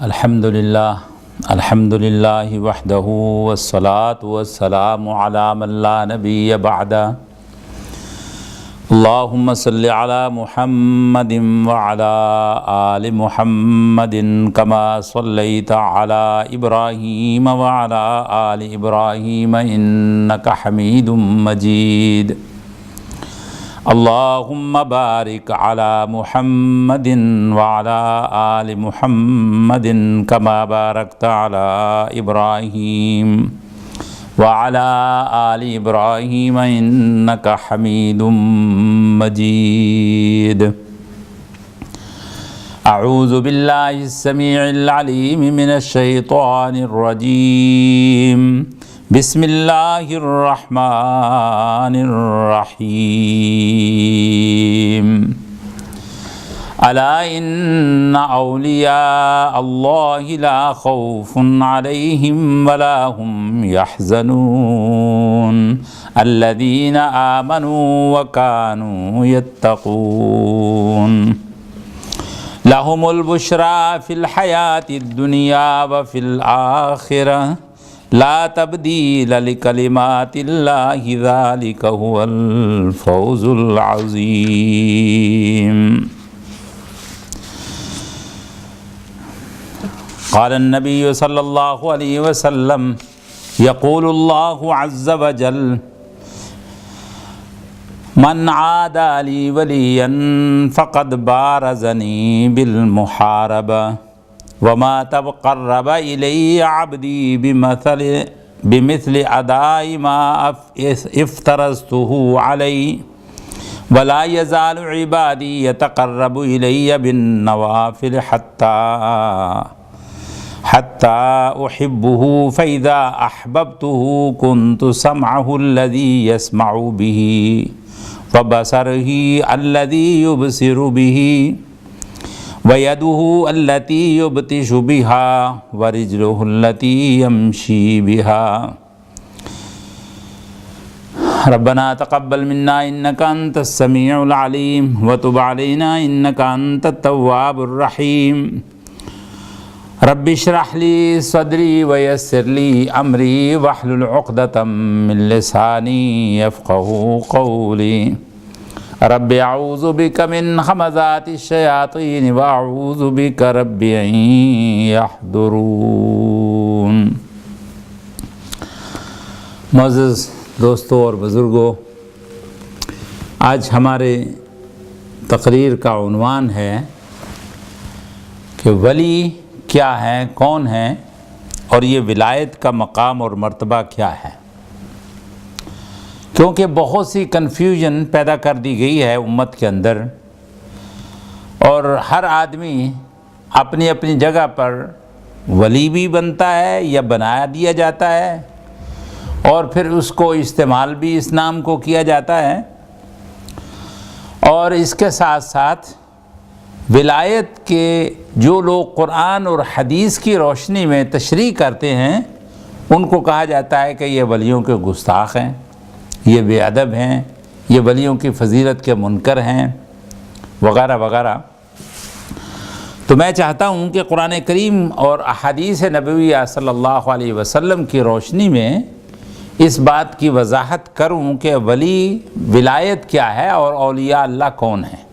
الحمدللہ وحدہ والصلاة والسلام علی من لا نبی بعدہ اللہم صلی علی محمد وعلی آل محمد کما صلیت علی ابراہیم وعلی آل ابراہیم انکا حمید مجید اللہم بارک علی محمد وعلی آل محمد کما بارکت علی ابراہیم وعلی آل ابراہیم انکا حمید مجید اعوذ باللہ السمیع العلیم من الشیطان الرجیم بسم اللہ الرحمن الرحیم الا ان اولیاء اللہ لا خوف علیہم ولا هم يحزنون الذین آمنوا وكانوا يتقون لهم البشرى في الحیاة الدنیا وفي الآخرة لا تبدیل لکلمات اللہ ذالک هو الفوز العظیم قال النبی صلی اللہ علیہ وسلم یقول اللہ عز وجل من عادى لي وليا فقد بارزني بالمحاربة وما تقرب إلي عبدي بمثل أداء ما افترضته عليه ولا يزال عبادي يتقرب إلي بالنوافل حتى أحبه فإذا أحببته كنت سمعه الذي يسمع به وبصره الذي يبصر به وَيَدُهُ الَّتِي يُبْطِشُ بِهَا وَرِجْلُهُ الَّتِي يَمْشِي بِهَا رَبَّنَا تَقَبَّلْ مِنَّا إِنَّكَ أَنْتَ السَّمِيعُ الْعَلِيمُ وَتُبْ عَلَيْنَا إِنَّكَ أَنْتَ التَّوَّابُ الرَّحِيمُ رَبِّ اشْرَحْ لِي صَدْرِي وَيَسِّرْ لِي أَمْرِي وَاحْلُلْ عُقْدَةً مِّن لِّسَانِي يَفْقَهُوا قَوْلِي رب اعوذ بک من همزات الشیاطین واعوذ بک رب ان یحضرون۔ معزز دوستوں اور بزرگوں، آج ہمارے تقریر کا عنوان ہے کہ ولی کیا ہیں، کون ہیں، اور یہ ولایت کا مقام اور مرتبہ کیا ہے، کیونکہ بہت سی کنفیوژن پیدا کر دی گئی ہے امت کے اندر، اور ہر آدمی اپنی اپنی جگہ پر ولی بھی بنتا ہے یا بنا دیا جاتا ہے، اور پھر اس کو استعمال بھی اس نام کو کیا جاتا ہے، اور اس کے ساتھ ساتھ ولایت کے جو لوگ قرآن اور حدیث کی روشنی میں تشریح کرتے ہیں ان کو کہا جاتا ہے کہ یہ ولیوں کے گستاخ ہیں، یہ بے ادب ہیں، یہ ولیوں کی فضیلت کے منکر ہیں، وغیرہ وغیرہ۔ تو میں چاہتا ہوں کہ قرآن کریم اور احادیث نبویہ صلی اللہ علیہ وسلم کی روشنی میں اس بات کی وضاحت کروں کہ ولی ولایت کیا ہے اور اولیاء اللہ کون ہیں،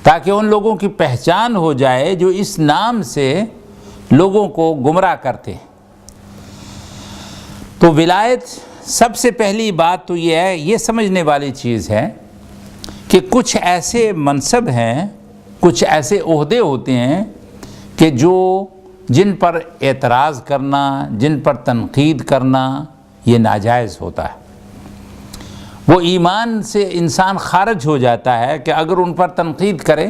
تاکہ ان لوگوں کی پہچان ہو جائے جو اس نام سے لوگوں کو گمراہ کرتے ہیں۔ تو ولایت سب سے پہلی بات تو یہ ہے، یہ سمجھنے والی چیز ہے کہ کچھ ایسے منصب ہیں، کچھ ایسے عہدے ہوتے ہیں کہ جن پر اعتراض کرنا، جن پر تنقید کرنا یہ ناجائز ہوتا ہے۔ وہ ایمان سے انسان خارج ہو جاتا ہے کہ اگر ان پر تنقید کرے،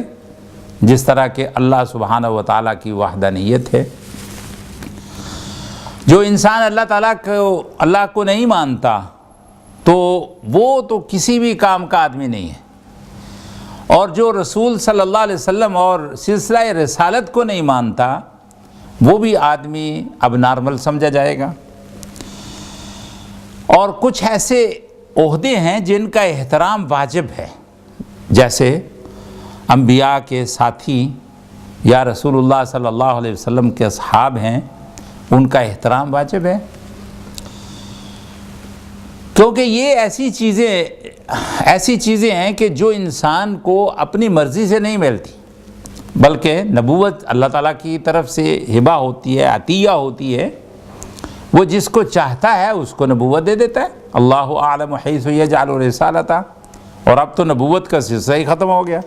جس طرح کہ اللہ سبحانہ و تعالیٰ کی وحدانیت ہے۔ جو انسان اللہ کو نہیں مانتا تو وہ تو کسی بھی کام کا آدمی نہیں ہے، اور جو رسول صلی اللہ علیہ وسلم اور سلسلہ رسالت کو نہیں مانتا وہ بھی آدمی اب نارمل سمجھا جائے گا۔ اور کچھ ایسے عہدے ہیں جن کا احترام واجب ہے، جیسے انبیاء کے ساتھی یا رسول اللہ صلی اللہ علیہ وسلم کے اصحاب ہیں ان کا احترام واجب ہے، کیونکہ یہ ایسی چیزیں ہیں کہ جو انسان کو اپنی مرضی سے نہیں ملتی، بلکہ نبوت اللہ تعالیٰ کی طرف سے ہبہ ہوتی ہے، عطیہ ہوتی ہے، وہ جس کو چاہتا ہے اس کو نبوت دے دیتا ہے۔ اللہ اعلم حیث یجعل رسالتہ، اور اب تو نبوت کا سلسلہ ہی ختم ہو گیا،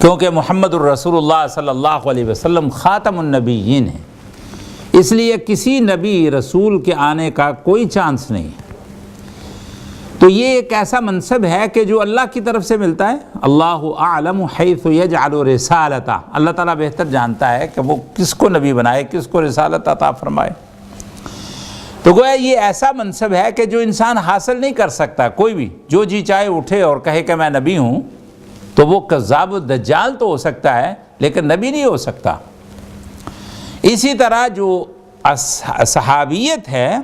کیونکہ محمد الرسول اللہ صلی اللہ علیہ وسلم خاتم النبیین ہے، اس لیے کسی نبی رسول کے آنے کا کوئی چانس نہیں ہے۔ تو یہ ایک ایسا منصب ہے کہ جو اللہ کی طرف سے ملتا ہے۔ اللہ اعلم حیث یجعل رسالتہ، اللہ تعالیٰ بہتر جانتا ہے کہ وہ کس کو نبی بنائے، کس کو رسالت عطا فرمائے۔ تو گویا یہ ایسا منصب ہے کہ جو انسان حاصل نہیں کر سکتا، کوئی بھی جو جی چاہے اٹھے اور کہے کہ میں نبی ہوں، تو وہ کذاب و دجال تو ہو سکتا ہے لیکن نبی نہیں ہو سکتا۔ اسی طرح جو صحابیت ہے،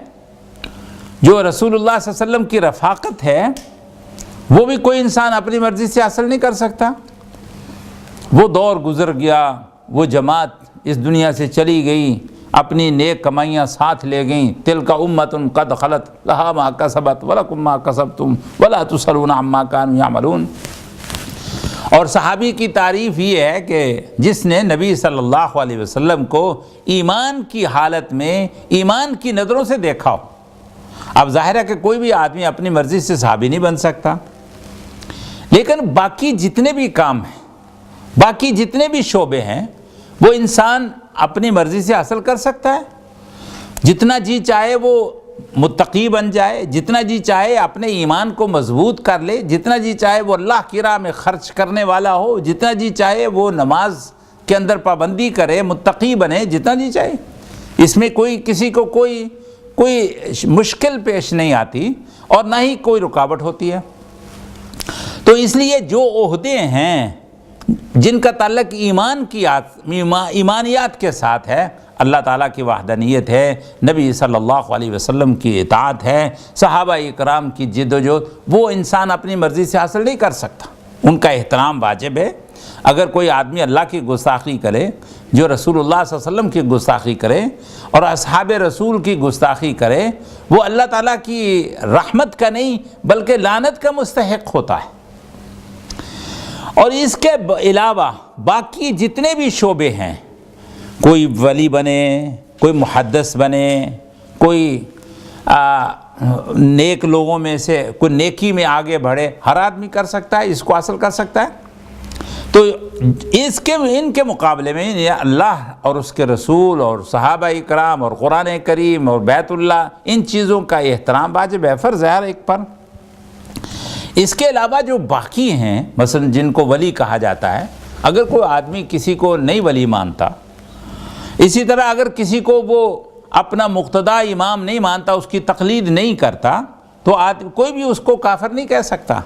جو رسول اللہ صلی اللہ علیہ وسلم کی رفاقت ہے، وہ بھی کوئی انسان اپنی مرضی سے حاصل نہیں کر سکتا۔ وہ دور گزر گیا، وہ جماعت اس دنیا سے چلی گئی، اپنی نیک کمائیاں ساتھ لے گئیں، تلک امۃ قد خلت لہا ما کسبت ولکم ما کسبتم ولا تسألون عما کانوا یعملون۔ اور صحابی کی تعریف یہ ہے کہ جس نے نبی صلی اللہ علیہ وسلم کو ایمان کی حالت میں ایمان کی نظروں سے دیکھا ہو۔ اب ظاہر ہے کہ کوئی بھی آدمی اپنی مرضی سے صحابی نہیں بن سکتا، لیکن باقی جتنے بھی کام ہیں، باقی جتنے بھی شعبے ہیں، وہ انسان اپنی مرضی سے حاصل کر سکتا ہے۔ جتنا جی چاہے وہ متقی بن جائے، جتنا جی چاہے اپنے ایمان کو مضبوط کر لے، جتنا جی چاہے وہ اللہ کی راہ میں خرچ کرنے والا ہو، جتنا جی چاہے وہ نماز کے اندر پابندی کرے، متقی بنے، جتنا جی چاہے، اس میں کسی کو کوئی مشکل پیش نہیں آتی اور نہ ہی کوئی رکاوٹ ہوتی ہے۔ تو اس لیے جو عہدے ہیں جن کا تعلق ایمانیات کے ساتھ ہے، اللہ تعالیٰ کی وحدانیت ہے، نبی صلی اللہ علیہ وسلم کی اطاعت ہے، صحابہ اکرام کی جد و جہد، وہ انسان اپنی مرضی سے حاصل نہیں کر سکتا، ان کا احترام واجب ہے۔ اگر کوئی آدمی اللہ کی گستاخی کرے، جو رسول اللہ صلی اللہ علیہ وسلم کی گستاخی کرے اور اصحاب رسول کی گستاخی کرے، وہ اللہ تعالیٰ کی رحمت کا نہیں بلکہ لعنت کا مستحق ہوتا ہے۔ اور اس کے علاوہ باقی جتنے بھی شعبے ہیں، کوئی ولی بنے، کوئی محدث بنے، کوئی نیک لوگوں میں سے کوئی نیکی میں آگے بڑھے، ہر آدمی کر سکتا ہے، اس کو حاصل کر سکتا ہے۔ تو ان کے مقابلے میں اللہ اور اس کے رسول اور صحابہ اکرام اور قرآن کریم اور بیت اللہ، ان چیزوں کا احترام واجب ہے، فرض ہے ہر ایک پر۔ اس کے علاوہ جو باقی ہیں، مثلا جن کو ولی کہا جاتا ہے، اگر کوئی آدمی کسی کو نہیں ولی مانتا، اسی طرح اگر کسی کو وہ اپنا مقتدا امام نہیں مانتا، اس کی تقلید نہیں کرتا، تو کوئی بھی اس کو کافر نہیں کہہ سکتا،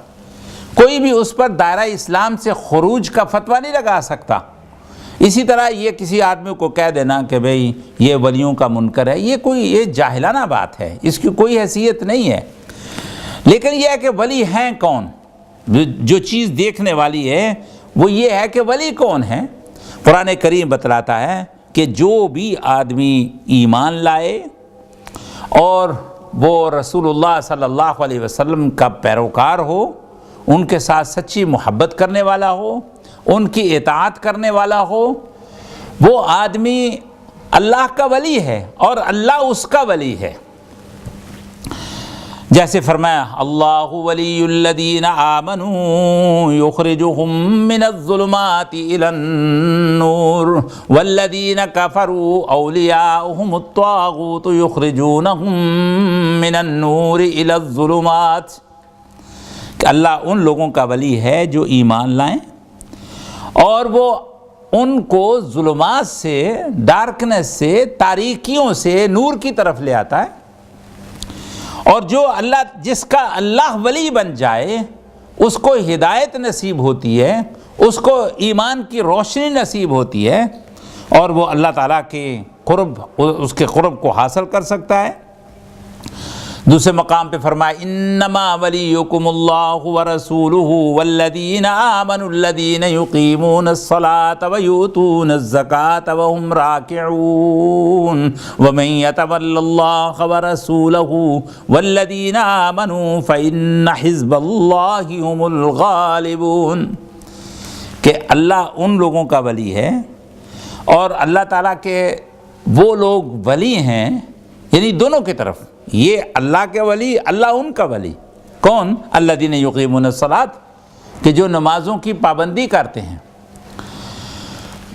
کوئی بھی اس پر دائرہ اسلام سے خروج کا فتویٰ نہیں لگا سکتا۔ اسی طرح یہ کسی آدمی کو کہہ دینا کہ بھئی یہ ولیوں کا منکر ہے، یہ جاہلانہ بات ہے، اس کی کوئی حیثیت نہیں ہے۔ لیکن یہ ہے کہ ولی ہیں کون، جو چیز دیکھنے والی ہے وہ یہ ہے کہ ولی کون ہے۔ قرآن کریم بتلاتا ہے کہ جو بھی آدمی ایمان لائے اور وہ رسول اللہ صلی اللہ علیہ وسلم کا پیروکار ہو، ان کے ساتھ سچی محبت کرنے والا ہو، ان کی اطاعت کرنے والا ہو، وہ آدمی اللہ کا ولی ہے اور اللہ اس کا ولی ہے۔ جیسے فرمایا اللہ ولی الذین آمنوا یخرجہم من الظلمات الی النور والذین کفروا اولیاؤہم الطاغوت یخرجونہم من النور الی الظلمات، کہ اللہ ان لوگوں کا ولی ہے جو ایمان لائیں اور وہ ان کو ظلمات سے، ڈارکنس سے، تاریکیوں سے نور کی طرف لے آتا ہے۔ اور جس کا اللہ ولی بن جائے اس کو ہدایت نصیب ہوتی ہے، اس کو ایمان کی روشنی نصیب ہوتی ہے اور وہ اللہ تعالیٰ کے قرب، اس کے قرب کو حاصل کر سکتا ہے۔ دوسرے مقام پہ فرمایا انما ولیکم اللہ ورسولہ والذین آمنوا الذین یقیمون الصلاة ویؤتون الزکاة وهم راکعون ومن یتول اللہ ورسولہ والذین آمنوا فإن حزب اللہ هم الغالبون، کہ اللہ ان لوگوں کا ولی ہے اور اللہ تعالیٰ کے وہ لوگ ولی ہیں، یعنی دونوں کی طرف، یہ اللہ کے ولی، اللہ ان کا ولی۔ کون؟ الذین یقیمون الصلاۃ، کہ جو نمازوں کی پابندی کرتے ہیں،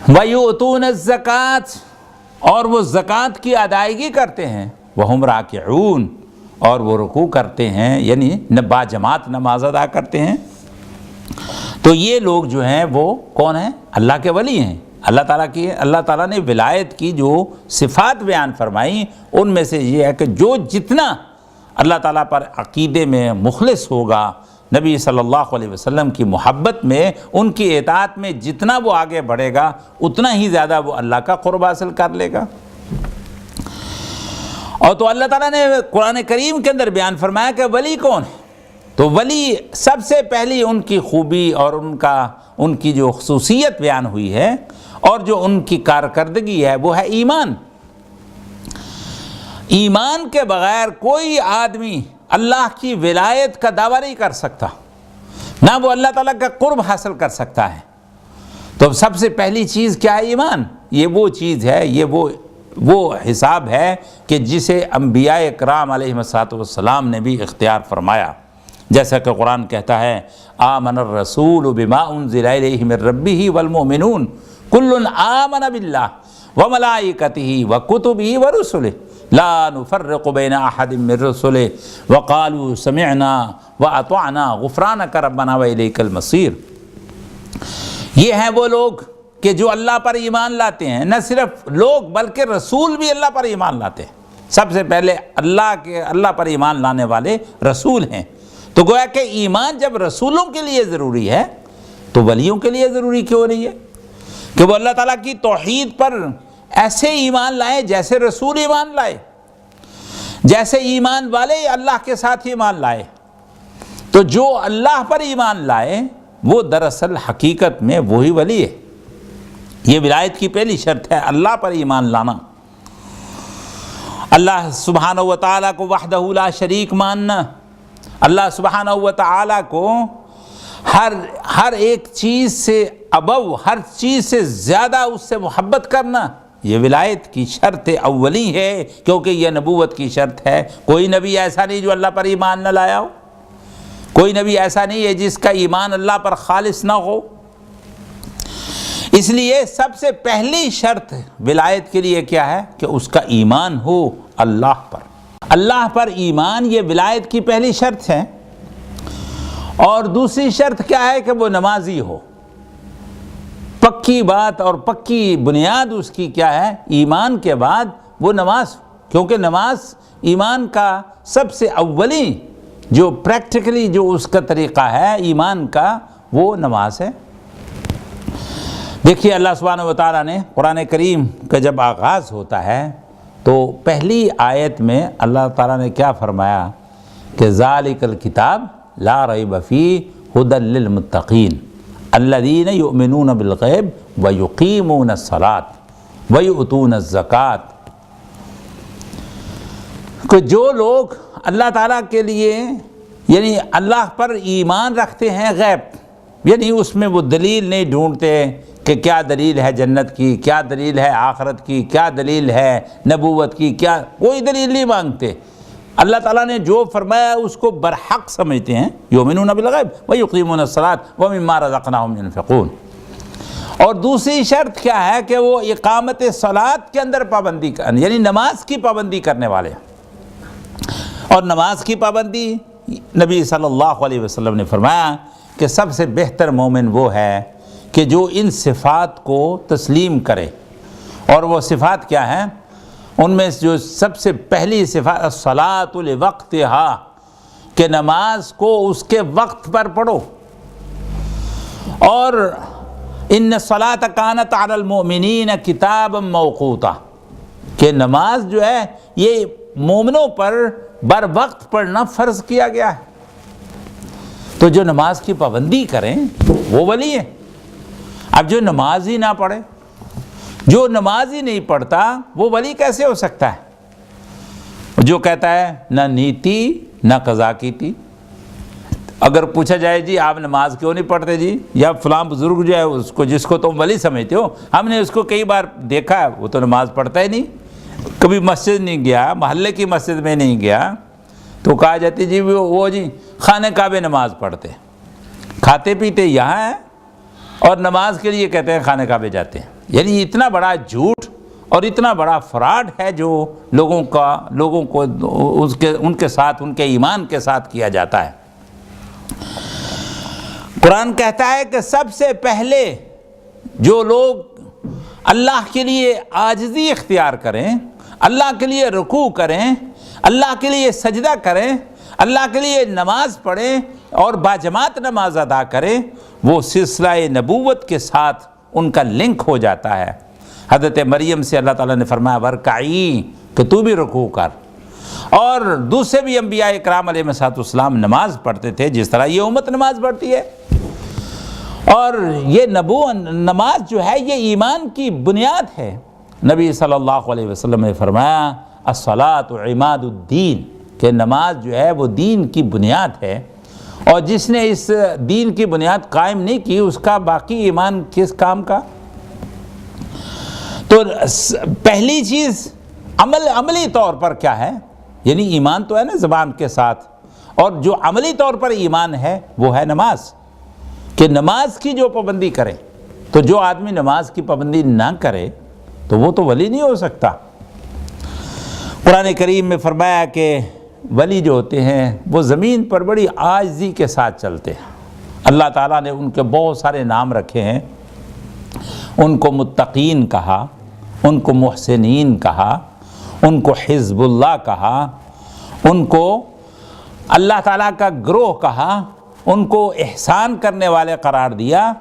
ویؤتون الزکاۃ، اور وہ زکوٰۃ کی ادائیگی کرتے ہیں، وہم راکعون، اور وہ رکوع کرتے ہیں، یعنی با جماعت نماز ادا کرتے ہیں۔ تو یہ لوگ جو ہیں وہ کون ہیں؟ اللہ کے ولی ہیں۔ اللہ تعالیٰ نے ولایت کی جو صفات بیان فرمائی ان میں سے یہ ہے کہ جو جتنا اللہ تعالیٰ پر عقیدے میں مخلص ہوگا، نبی صلی اللہ علیہ وسلم کی محبت میں، ان کی اطاعت میں جتنا وہ آگے بڑھے گا اتنا ہی زیادہ وہ اللہ کا قرب حاصل کر لے گا۔ اور تو اللہ تعالیٰ نے قرآن کریم کے اندر بیان فرمایا کہ ولی کون ہے، تو ولی سب سے پہلی ان کی خوبی اور ان کی جو خصوصیت بیان ہوئی ہے اور جو ان کی کارکردگی ہے وہ ہے ایمان۔ ایمان کے بغیر کوئی آدمی اللہ کی ولایت کا دعویٰ نہیں کر سکتا، نہ وہ اللہ تعالیٰ کا قرب حاصل کر سکتا ہے۔ تو سب سے پہلی چیز کیا ہے؟ ایمان۔ یہ وہ چیز ہے، یہ وہ حساب ہے کہ جسے انبیاء اکرام علیہ السلام نے بھی اختیار فرمایا، جیسا کہ قرآن کہتا ہے آمن الرسول بما انزل الیہ من ربہ والمؤمنون کل آمن باللہ وملائکتہ وکتبہ ورسلہ لا نفرق بین احد من رسلہ وقالوا سمعنا واطعنا غفرانک ربنا والیک المصیر۔ یہ ہیں وہ لوگ کہ جو اللہ پر ایمان لاتے ہیں، نہ صرف لوگ بلکہ رسول بھی اللہ پر ایمان لاتے ہیں۔ سب سے پہلے اللہ پر ایمان لانے والے رسول ہیں۔ تو گویا کہ ایمان جب رسولوں کے لیے ضروری ہے تو ولیوں کے لیے ضروری کیوں نہیں ہے کہ وہ اللہ تعالیٰ کی توحید پر ایسے ایمان لائیں جیسے رسول ایمان لائے، جیسے ایمان والے اللہ کے ساتھ ایمان لائے۔ تو جو اللہ پر ایمان لائے وہ دراصل حقیقت میں وہی ولی ہے۔ یہ ولایت کی پہلی شرط ہے، اللہ پر ایمان لانا، اللہ سبحانہ و تعالیٰ کو وحدہ لا شریک ماننا، اللہ سبحانہ و تعالیٰ کو ہر ایک چیز سے ہر چیز سے زیادہ اس سے محبت کرنا، یہ ولایت کی شرط اولی ہے، کیونکہ یہ نبوت کی شرط ہے۔ کوئی نبی ایسا نہیں جو اللہ پر ایمان نہ لایا ہو، کوئی نبی ایسا نہیں ہے جس کا ایمان اللہ پر خالص نہ ہو۔ اس لیے سب سے پہلی شرط ولایت کے لیے کیا ہے کہ اس کا ایمان ہو اللہ پر۔ اللہ پر ایمان یہ ولایت کی پہلی شرط ہے۔ اور دوسری شرط کیا ہے کہ وہ نمازی ہو۔ پکی بات اور پکی بنیاد اس کی کیا ہے؟ ایمان کے بعد وہ نماز، کیونکہ نماز ایمان کا سب سے اولی جو پریکٹیکلی جو اس کا طریقہ ہے ایمان کا، وہ نماز ہے۔ دیکھیے اللہ سبحانہ و تعالیٰ نے قرآن کریم کا جب آغاز ہوتا ہے تو پہلی آیت میں اللہ تعالیٰ نے کیا فرمایا کہ ذالک الکتاب لا ریب فیہ ھدی للمتقین الذین یؤمنون بالغیب ویقیمون الصلاۃ ویؤتون الزکاۃ، کہ جو لوگ اللہ تعالیٰ کے لیے یعنی اللہ پر ایمان رکھتے ہیں غیب، یعنی اس میں وہ دلیل نہیں ڈھونڈتے کہ کیا دلیل ہے جنت کی، کیا دلیل ہے آخرت کی، کیا دلیل ہے نبوت کی، کیا کوئی دلیل نہیں مانگتے۔ اللہ تعالیٰ نے جو فرمایا اس کو برحق سمجھتے ہیں، یؤمنون بالغیب ویقیمون الصلاۃ ومما رزقناہم ینفقون۔ اور دوسری شرط کیا ہے کہ وہ اقامت صلاۃ کے اندر پابندی یعنی نماز کی پابندی کرنے والے ہیں۔ اور نماز کی پابندی نبی صلی اللہ علیہ وسلم نے فرمایا کہ سب سے بہتر مومن وہ ہے کہ جو ان صفات کو تسلیم کرے۔ اور وہ صفات کیا ہیں؟ ان میں جو سب سے پہلی صفات الصلاۃ لوقتہا، کہ نماز کو اس کے وقت پر پڑھو۔ اور ان الصلاۃ کانت علی المؤمنین کتابا موقوتا، کہ نماز جو ہے یہ مومنوں پر بر وقت پڑھنا فرض کیا گیا ہے۔ تو جو نماز کی پابندی کریں وہ ولی ہے۔ اب جو نماز ہی نہ پڑھے، جو نماز ہی نہیں پڑھتا، وہ ولی کیسے ہو سکتا ہے؟ جو کہتا ہے نہ نیتی نہ قضا کی تھی۔ اگر پوچھا جائے جی آپ نماز کیوں نہیں پڑھتے جی، یا فلاں بزرگ جو ہے اس کو جس کو تم ولی سمجھتے ہو، ہم نے اس کو کئی بار دیکھا ہے وہ تو نماز پڑھتا ہی نہیں، کبھی مسجد نہیں گیا، محلے کی مسجد میں نہیں گیا، تو کہا جاتی جی وہ جی خانہ کعبہ نماز پڑھتے، کھاتے پیتے یہاں ہیں اور نماز کے لیے کہتے ہیں خانہ کعبہ جاتے ہیں۔ یعنی اتنا بڑا جھوٹ اور اتنا بڑا فراڈ ہے جو لوگوں کو ان کے ساتھ، ان کے ایمان کے ساتھ کیا جاتا ہے۔ قرآن کہتا ہے کہ سب سے پہلے جو لوگ اللہ کے لیے عاجزی اختیار کریں، اللہ کے لیے رکوع کریں، اللہ کے لیے سجدہ کریں، اللہ کے لیے نماز پڑھیں اور باجماعت نماز ادا کریں، وہ سلسلہ نبوت کے ساتھ ان کا لنک ہو جاتا ہے۔ حضرت مریم سے اللہ تعالیٰ نے فرمایا ورکعی، کہ تو بھی رکوع کر، اور دوسرے بھی انبیاء اکرام علیہ السلام نماز پڑھتے تھے جس طرح یہ امت نماز پڑھتی ہے۔ اور یہ نماز جو ہے یہ ایمان کی بنیاد ہے۔ نبی صلی اللہ علیہ وسلم نے فرمایا الصلاۃ عماد الدین، کہ نماز جو ہے وہ دین کی بنیاد ہے، اور جس نے اس دین کی بنیاد قائم نہیں کی اس کا باقی ایمان کس کام کا؟ تو پہلی چیز عملی طور پر کیا ہے؟ یعنی ایمان تو ہے نا زبان کے ساتھ، اور جو عملی طور پر ایمان ہے وہ ہے نماز، کہ نماز کی جو پابندی کرے۔ تو جو آدمی نماز کی پابندی نہ کرے تو وہ تو ولی نہیں ہو سکتا۔ قرآن کریم میں فرمایا کہ ولی جو ہوتے ہیں وہ زمین پر بڑی عاجزی کے ساتھ چلتے ہیں۔ اللہ تعالیٰ نے ان کے بہت سارے نام رکھے ہیں، ان کو متقین کہا، ان کو محسنین کہا، ان کو حزب اللہ کہا، ان کو اللہ تعالیٰ کا گروہ کہا، ان کو احسان کرنے والے قرار دیا،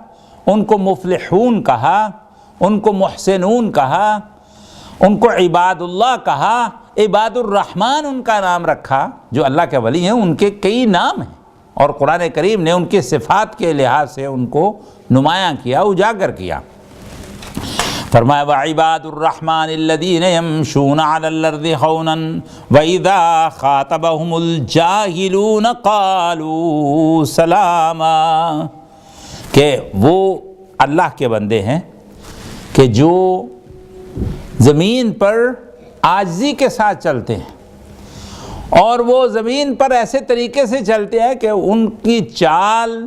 ان کو مفلحون کہا، ان کو محسنون کہا، ان کو عباد اللہ کہا، عباد الرحمن ان کا نام رکھا۔ جو اللہ کے ولی ہیں ان کے کئی نام ہیں، اور قرآن کریم نے ان کے صفات کے لحاظ سے ان کو نمایاں کیا، اجاگر کیا۔ فرمایا وعباد الرحمن الذین یمشون علی الارض ہونا واذا خاطبهم الجاہلون قالوا سلاما، کہ وہ اللہ کے بندے ہیں کہ جو زمین پر عاجزی کے ساتھ چلتے ہیں، اور وہ زمین پر ایسے طریقے سے چلتے ہیں کہ ان کی چال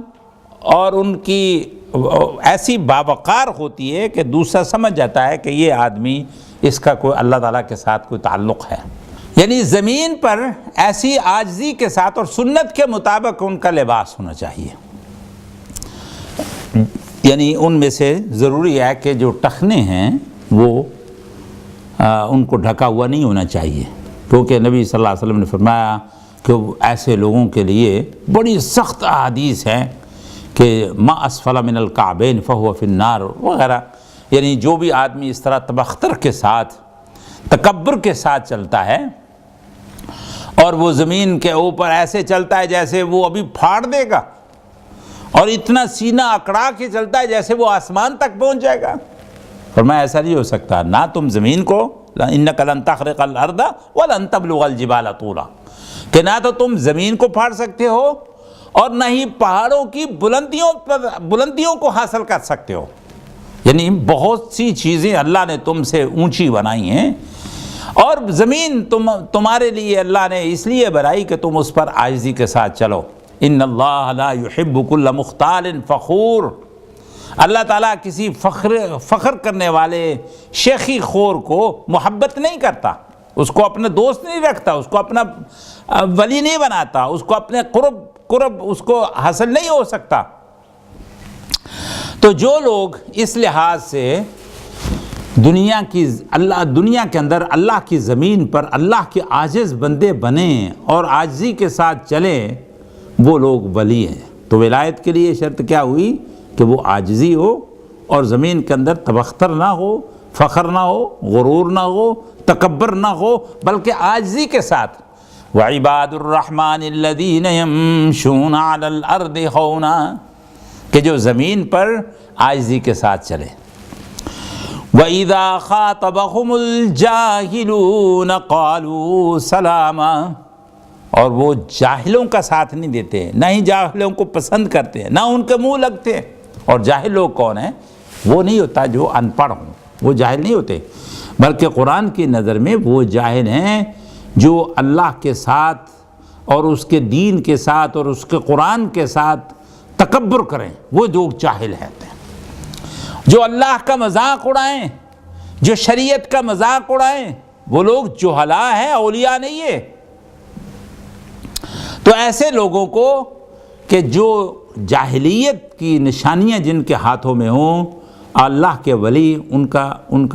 اور ان کی ایسی باوقار ہوتی ہے کہ دوسرا سمجھ جاتا ہے کہ یہ آدمی، اس کا کوئی اللہ تعالیٰ کے ساتھ کوئی تعلق ہے۔ یعنی زمین پر ایسی عاجزی کے ساتھ اور سنت کے مطابق ان کا لباس ہونا چاہیے۔ یعنی ان میں سے ضروری ہے کہ جو ٹخنے ہیں وہ ان کو ڈھکا ہوا نہیں ہونا چاہیے، کیونکہ نبی صلی اللہ علیہ وسلم نے فرمایا کہ ایسے لوگوں کے لیے بڑی سخت احادیث ہیں کہ ما اسفل من الکعبین فہو فی النار وغیرہ۔ یعنی جو بھی آدمی اس طرح تبختر کے ساتھ، تکبر کے ساتھ چلتا ہے، اور وہ زمین کے اوپر ایسے چلتا ہے جیسے وہ ابھی پھاڑ دے گا، اور اتنا سینہ اکڑا کے چلتا ہے جیسے وہ آسمان تک پہنچ جائے گا، فرمایا ایسا نہیں ہو سکتا۔ نہ تم زمین کو انک لن تخرق الارض ولن تبلغ الجبال طولا، کہ نہ تو تم زمین کو پھاڑ سکتے ہو اور نہ ہی پہاڑوں کی بلندیوں کو حاصل کر سکتے ہو۔ یعنی بہت سی چیزیں اللہ نے تم سے اونچی بنائی ہیں، اور زمین تمہارے لیے اللہ نے اس لیے بنائی کہ تم اس پر عاجزی کے ساتھ چلو۔ ان اللہ لا يحب كل مختال فخور، اللہ تعالیٰ کسی فخر کرنے والے شیخی خور کو محبت نہیں کرتا، اس کو اپنا دوست نہیں رکھتا، اس کو اپنا ولی نہیں بناتا، اس کو اپنے قرب اس کو حاصل نہیں ہو سکتا۔ تو جو لوگ اس لحاظ سے دنیا کے اندر اللہ کی زمین پر اللہ کے عاجز بندے بنیں اور عاجزی کے ساتھ چلیں، وہ لوگ ولی ہیں۔ تو ولایت کے لیے شرط کیا ہوئی کہ وہ عاجزی ہو، اور زمین کے اندر تبختر نہ ہو، فخر نہ ہو، غرور نہ ہو، تکبر نہ ہو، بلکہ عاجزی کے ساتھ وعباد الرحمن الذین یمشون علی الارض ہونا، کہ جو زمین پر عاجزی کے ساتھ چلے۔ وَإِذَا خَاطَبَهُمُ الْجَاهِلُونَ قَالُوا سَلَامًا، اور وہ جاہلوں کا ساتھ نہیں دیتے، نہ ہی جاہلوں کو پسند کرتے ہیں، نہ ان کے منہ لگتے ہیں۔ اور جاہل لوگ کون ہیں؟ وہ نہیں ہوتا جو ان پڑھ ہوں، وہ جاہل نہیں ہوتے، بلکہ قرآن کی نظر میں وہ جاہل ہیں جو اللہ کے ساتھ اور اس کے دین کے ساتھ اور اس کے قرآن کے ساتھ تکبر کریں، وہ جو جاہل ہیں، جو اللہ کا مذاق اڑائیں، جو شریعت کا مذاق اڑائیں، وہ لوگ جہلا ہیں، اولیاء نہیں ہے۔ تو ایسے لوگوں کو کہ جو جاہلیت کی نشانیاں جن کے ہاتھوں میں ہوں، اللہ کے ولی ان کا ان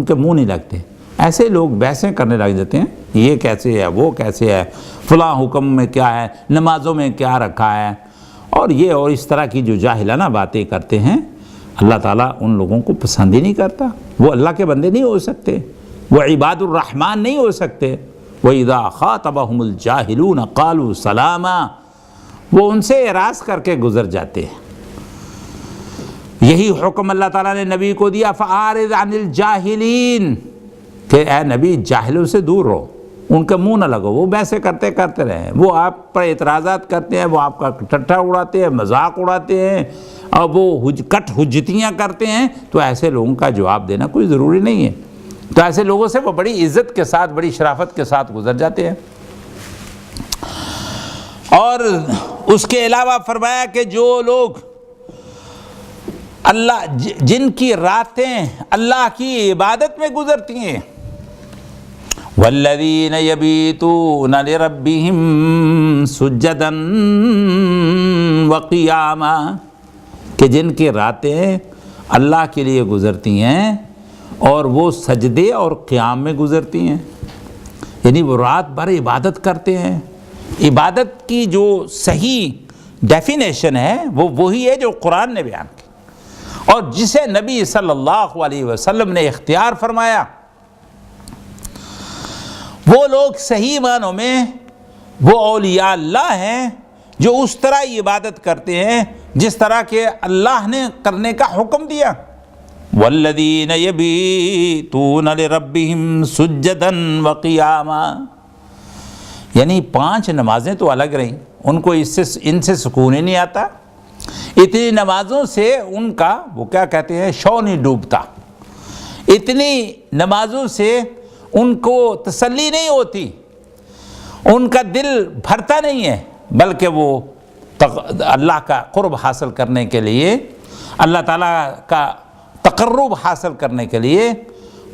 کے منہ نہیں لگتے، ایسے لوگ بحثیں کرنے لگ جاتے ہیں، یہ کیسے ہے، وہ کیسے ہے، فلاں حکم میں کیا ہے، نمازوں میں کیا رکھا ہے، اور یہ اور اس طرح کی جو جاہلانہ باتیں کرتے ہیں، اللہ تعالیٰ ان لوگوں کو پسند ہی نہیں کرتا۔ وہ اللہ کے بندے نہیں ہو سکتے، وہ عباد الرحمن نہیں ہو سکتے۔ وَإِذَا خَاطَبَهُمُ الْجَاهِلُونَ قَالُوا سَلَامًا، وہ ان سے اعراض کر کے گزر جاتے ہیں۔ یہی حکم اللہ تعالیٰ نے نبی کو دیا، فَأَعْرِضْ عَنِ الْجَاهِلِينَ، کہ اے نبی جاہلوں سے دور رہو، ان کے منہ نہ لگو، وہ ویسے کرتے رہیں، وہ آپ پر اعتراضات کرتے ہیں، وہ آپ کا ٹھٹھا اڑاتے ہیں، مذاق اڑاتے ہیں، اور وہ کٹ حجتیاں کرتے ہیں، تو ایسے لوگوں کا جواب دینا کوئی ضروری نہیں ہے۔ تو ایسے لوگوں سے وہ بڑی عزت کے ساتھ، بڑی شرافت کے ساتھ گزر جاتے ہیں۔ اور اس کے علاوہ فرمایا کہ جو لوگ اللہ جن کی راتیں اللہ کی عبادت میں گزرتی ہیں، والذین یبیتون لربہم سجدا وقیاما، کہ جن کی راتیں اللہ کے لیے گزرتی ہیں اور وہ سجدے اور قیام میں گزرتی ہیں، یعنی وہ رات بھر عبادت کرتے ہیں۔ عبادت کی جو صحیح ڈیفینیشن ہے وہ وہی ہے جو قرآن نے بیان کی اور جسے نبی صلی اللہ علیہ وسلم نے اختیار فرمایا۔ وہ لوگ صحیح معنوں میں وہ اولیاء اللہ ہیں جو اس طرح عبادت کرتے ہیں جس طرح کہ اللہ نے کرنے کا حکم دیا۔ والذین یبیتون لربہم سجدا وقیاما، یعنی 5 نمازیں تو الگ رہیں، ان کو ان سے سکون ہی نہیں آتا، اتنی نمازوں سے ان کا وہ کیا کہتے ہیں شو نہیں ڈوبتا، اتنی نمازوں سے ان کو تسلی نہیں ہوتی، ان کا دل بھرتا نہیں ہے، بلکہ وہ اللہ کا قرب حاصل کرنے کے لیے، اللہ تعالیٰ کا تقرب حاصل کرنے کے لیے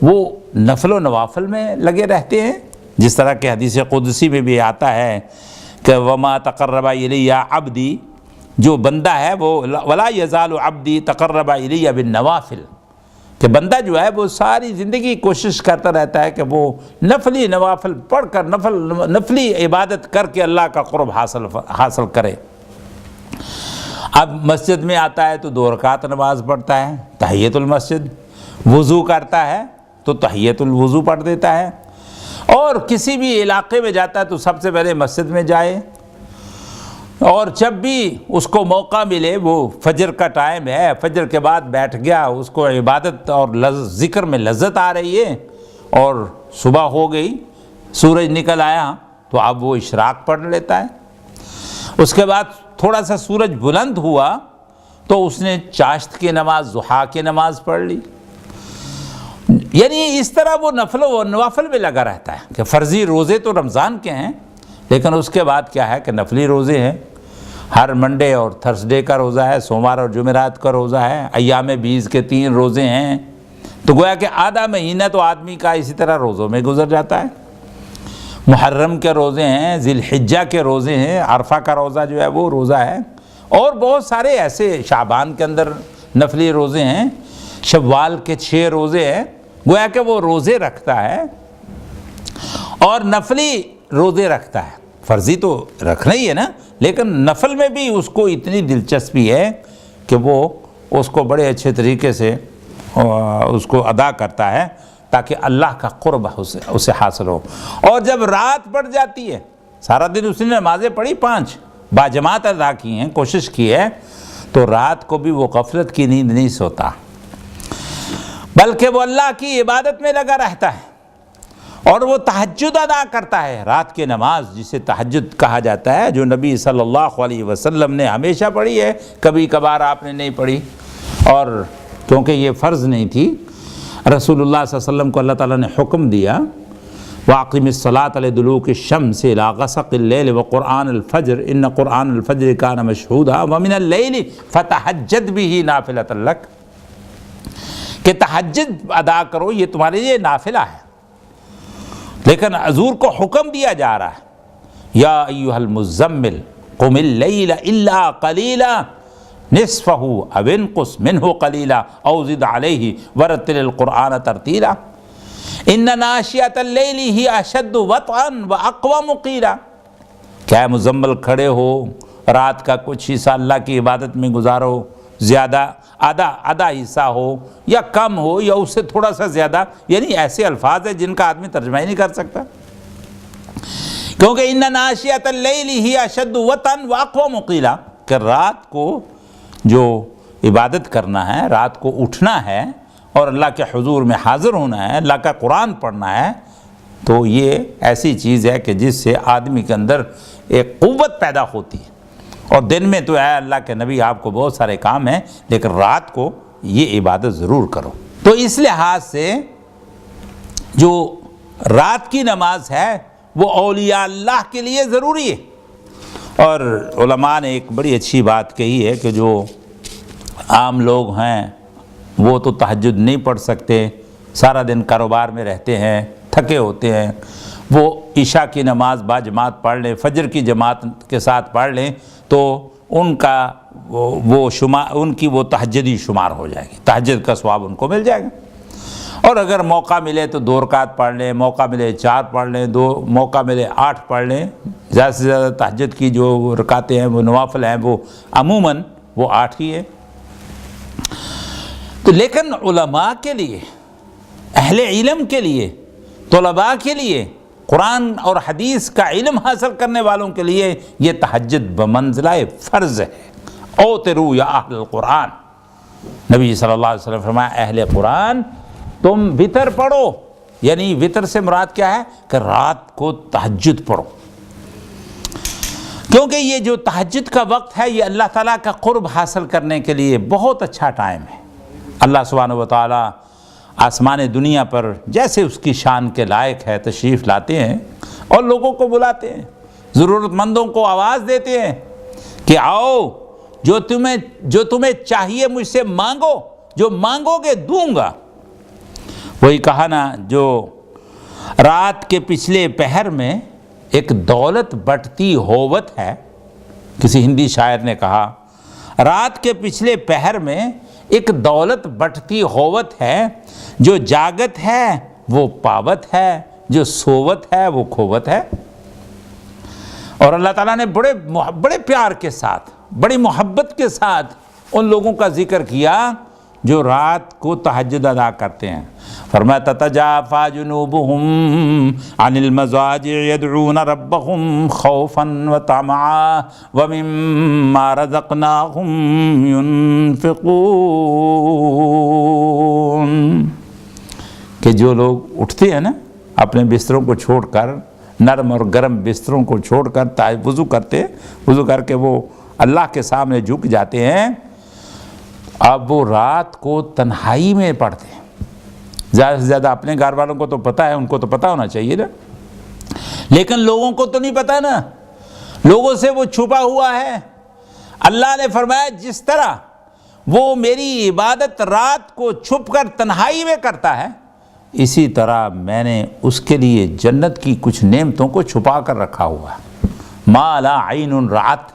وہ نفل و نوافل میں لگے رہتے ہیں، جس طرح کہ حدیث قدسی میں بھی آتا ہے کہ وما تقرب الی عبدی، جو بندہ ہے وہ ولا یزال عبدی تقرب الی بالنوافل، کہ بندہ جو ہے وہ ساری زندگی کوشش کرتا رہتا ہے کہ وہ نفلی نوافل پڑھ کر نفلی عبادت کر کے اللہ کا قرب حاصل کرے۔ اب مسجد میں آتا ہے تو 2 رکعت نماز پڑھتا ہے، تحیۃ المسجد، وضو کرتا ہے تو تحیۃ الوضو پڑھ دیتا ہے، اور کسی بھی علاقے میں جاتا ہے تو سب سے پہلے مسجد میں جائے، اور جب بھی اس کو موقع ملے، وہ فجر کا ٹائم ہے، فجر کے بعد بیٹھ گیا، اس کو عبادت اور ذکر میں لذت آ رہی ہے، اور صبح ہو گئی، سورج نکل آیا تو اب وہ اشراق پڑھ لیتا ہے۔ اس کے بعد تھوڑا سا سورج بلند ہوا تو اس نے چاشت کی نماز، ضحیٰ کی نماز پڑھ لی، یعنی اس طرح وہ نفل و نوافل میں لگا رہتا ہے کہ فرضی روزے تو رمضان کے ہیں، لیکن اس کے بعد کیا ہے کہ نفلی روزے ہیں، ہر منڈے اور تھرسڈے کا روزہ ہے، سوموار اور جمعرات کا روزہ ہے، ایام بیز کے 3 روزے ہیں، تو گویا کہ آدھا مہینہ تو آدمی کا اسی طرح روزوں میں گزر جاتا ہے۔ محرم کے روزے ہیں، ذی الحجہ کے روزے ہیں، عرفہ کا روزہ جو ہے وہ روزہ ہے، اور بہت سارے ایسے شعبان کے اندر نفلی روزے ہیں، شوال کے 6 روزے ہیں، گویا کہ وہ روزے رکھتا ہے اور نفلی روزے رکھتا ہے، فرضی تو رکھنا ہی ہے نا، لیکن نفل میں بھی اس کو اتنی دلچسپی ہے کہ وہ اس کو بڑے اچھے طریقے سے اس کو ادا کرتا ہے تاکہ اللہ کا قرب اسے حاصل ہو۔ اور جب رات پڑ جاتی ہے سارا دن اس نے نمازیں پڑھی 5 باجماعت ادا کی ہیں، کوشش کی ہے، تو رات کو بھی وہ غفلت کی نیند نہیں سوتا، بلکہ وہ اللہ کی عبادت میں لگا رہتا ہے، اور وہ تہجد ادا کرتا ہے۔ رات کی نماز جسے تہجد کہا جاتا ہے، جو نبی صلی اللہ علیہ وسلم نے ہمیشہ پڑھی ہے، کبھی کبھار آپ نے نہیں پڑھی، اور کیونکہ یہ فرض نہیں تھی، رسول اللہ صلی اللہ علیہ وسلم کو اللہ تعالیٰ نے حکم دیا وَأَقِمِ الصَّلَاةَ لِدُلُوكِ الشَّمْسِ إِلَىٰ غَسَقِ اللَّيْلِ وَقُرْآنَ الْفَجْرِ إِنَّ قُرْآنَ الْفَجْرِ كَانَ مَشْهُودًا وَمِنَ اللَّيْلِ فَتَهَجَّدْ بِهِ نَافِلَةً لَكَ، کہ تہجد ادا کرو، یہ تمہارے لیے نافلہ ہے، لیکن حضور کو حکم دیا جا رہا ہے یا ایھا المزمل قم اللیل الا قلیلا نصفہ او انقص منہ قلیلا او زد علیہ ورتل القرآن ترتیلا ان ناشئۃ اللیل ہی اشد وطئا واقوم قیلا۔ کیا مزمل کھڑے ہو، رات کا کچھ حصہ اللہ کی عبادت میں گزارو، زیادہ آدھا حصہ ہو یا کم ہو یا اس سے تھوڑا سا زیادہ، یعنی ایسے الفاظ ہیں جن کا آدمی ترجمہ ہی نہیں کر سکتا، کیونکہ ان ناشئۃ اللیل ہی اشد وطئا واقوم قیلا، کہ رات کو جو عبادت کرنا ہے، رات کو اٹھنا ہے اور اللہ کے حضور میں حاضر ہونا ہے، اللہ کا قرآن پڑھنا ہے، تو یہ ایسی چیز ہے کہ جس سے آدمی کے اندر ایک قوت پیدا ہوتی ہے۔ اور دن میں تو اے اللہ کے نبی آپ کو بہت سارے کام ہیں، لیکن رات کو یہ عبادت ضرور کرو۔ تو اس لحاظ سے جو رات کی نماز ہے وہ اولیاء اللہ کے لیے ضروری ہے۔ اور علماء نے ایک بڑی اچھی بات کہی ہے کہ جو عام لوگ ہیں وہ تو تہجد نہیں پڑھ سکتے، سارا دن کاروبار میں رہتے ہیں، تھکے ہوتے ہیں، وہ عشاء کی نماز باجماعت پڑھ لیں، فجر کی جماعت کے ساتھ پڑھ لیں تو ان کی وہ تہجدی شمار ہو جائے گی، تہجد کا ثواب ان کو مل جائے گا۔ اور اگر موقع ملے تو 2 رکعت پڑھ لیں، موقع ملے 4 پڑھ لیں، موقع ملے 8 پڑھ لیں، زیادہ سے زیادہ تہجد کی جو رکعتیں ہیں وہ نوافل ہیں وہ عموماً وہ 8 ہی ہیں۔ تو لیکن علماء کے لیے، اہل علم کے لیے، طلباء کے لیے، قرآن اور حدیث کا علم حاصل کرنے والوں کے لیے یہ تہجد بمنزلہ فرض ہے۔ اوتروا یا اہل القرآن، نبی صلی اللہ علیہ وسلم فرمایا اہل قرآن تم وتر پڑھو، یعنی وتر سے مراد کیا ہے کہ رات کو تہجد پڑھو، کیونکہ یہ جو تہجد کا وقت ہے یہ اللہ تعالیٰ کا قرب حاصل کرنے کے لیے بہت اچھا ٹائم ہے۔ اللہ سبحانہ و تعالیٰ آسمان دنیا پر جیسے اس کی شان کے لائق ہے تشریف لاتے ہیں اور لوگوں کو بلاتے ہیں، ضرورت مندوں کو آواز دیتے ہیں کہ آؤ، جو تمہیں چاہیے مجھ سے مانگو، جو مانگو گے دوں گا۔ وہی کہا نا، جو رات کے پچھلے پہر میں ایک دولت بٹتی ہووت ہے، کسی ہندی شاعر نے کہا رات کے پچھلے پہر میں ایک دولت بٹتی ہووت ہے، جو جاگت ہے وہ پاوت ہے، جو سووت ہے وہ کھووت ہے۔ اور اللہ تعالیٰ نے بڑے پیار کے ساتھ، بڑی محبت کے ساتھ ان لوگوں کا ذکر کیا جو رات کو تہجد ادا کرتے ہیں۔ فرمایا تتجافى جنوبهم عن المضاجع يدعون ربهم خوفا وطمعا ومما رزقناهم ينفقون، کہ جو لوگ اٹھتے ہیں نا اپنے بستروں کو چھوڑ کر، نرم اور گرم بستروں کو چھوڑ کر وضو کرتے، وضو کر کے وہ اللہ کے سامنے جھک جاتے ہیں، اب وہ رات کو تنہائی میں پڑھتے ہیں۔ زیادہ سے زیادہ اپنے گھر والوں کو تو پتہ ہے، ان کو تو پتہ ہونا چاہیے نا، لیکن لوگوں کو تو نہیں پتہ نا، لوگوں سے وہ چھپا ہوا ہے۔ اللہ نے فرمایا جس طرح وہ میری عبادت رات کو چھپ کر تنہائی میں کرتا ہے، اسی طرح میں نے اس کے لیے جنت کی کچھ نعمتوں کو چھپا کر رکھا ہوا ہے۔ ما لا عین رأت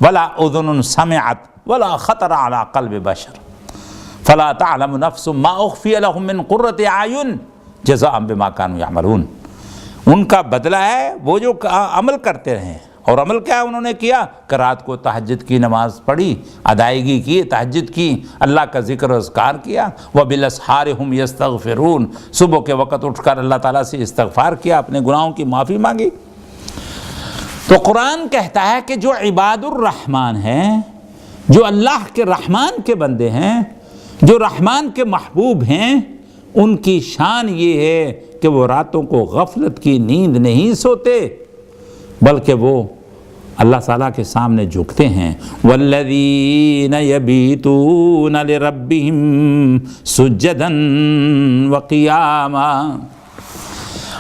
ولا اذن سمعت ولا خطر على قلب بشر فلا تعلم نفس ما اخفی لهم من قرۃ اعین جزاء بما كانوا يعملون۔ ان کا بدلہ ہے وہ جو عمل کرتے رہے، اور عمل کیا انہوں نے کیا کہ رات کو تہجد کی نماز پڑھی، ادائیگی کی، تہجد کی، اللہ کا ذکر و اذکار کیا، وبالاسحار هم یستغفرون، صبح کے وقت اٹھ کر اللہ تعالیٰ سے استغفار کیا، اپنے گناہوں کی معافی مانگی۔ تو قرآن کہتا ہے کہ جو عباد الرحمن ہیں، جو اللہ کے رحمان کے بندے ہیں، جو رحمان کے محبوب ہیں، ان کی شان یہ ہے کہ وہ راتوں کو غفلت کی نیند نہیں سوتے، بلکہ وہ اللہ تعالیٰ کے سامنے جھکتے ہیں۔ والذین یبیتون لربہم سجدا وقیاما۔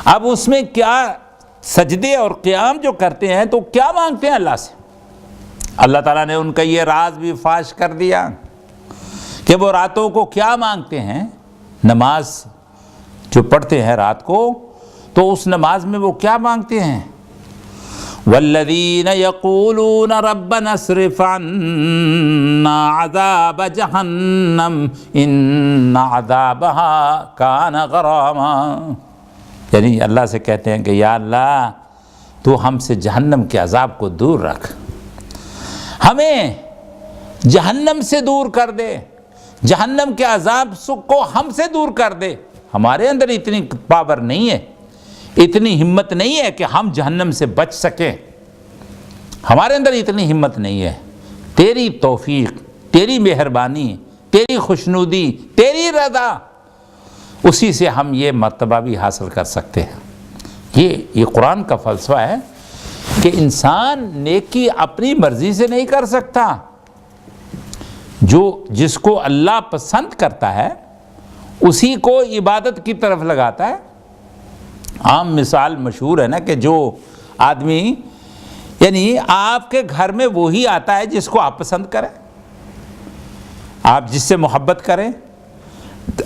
اب اس میں کیا سجدے اور قیام جو کرتے ہیں تو کیا مانگتے ہیں اللہ سے؟ اللہ تعالیٰ نے ان کا یہ راز بھی فاش کر دیا کہ وہ راتوں کو کیا مانگتے ہیں۔ نماز جو پڑھتے ہیں رات کو، تو اس نماز میں وہ کیا مانگتے ہیں؟ والذین یقولون ربنا اصرف عنا عذاب جہنم ان عذابها کان غراما۔ یعنی اللہ سے کہتے ہیں کہ یا اللہ تو ہم سے جہنم کے عذاب کو دور رکھ، ہمیں جہنم سے دور کر دے، جہنم کے عذاب کو ہم سے دور کر دے۔ ہمارے اندر اتنی پاور نہیں ہے، اتنی ہمت نہیں ہے کہ ہم جہنم سے بچ سکیں، ہمارے اندر اتنی ہمت نہیں ہے۔ تیری توفیق، تیری مہربانی، تیری خوشنودی، تیری رضا، اسی سے ہم یہ مرتبہ بھی حاصل کر سکتے ہیں۔ یہ قرآن کا فلسفہ ہے کہ انسان نیکی اپنی مرضی سے نہیں کر سکتا، جس کو اللہ پسند کرتا ہے اسی کو عبادت کی طرف لگاتا ہے۔ عام مثال مشہور ہے نا کہ جو آدمی، یعنی آپ کے گھر میں وہی آتا ہے جس کو آپ پسند کریں، آپ جس سے محبت کریں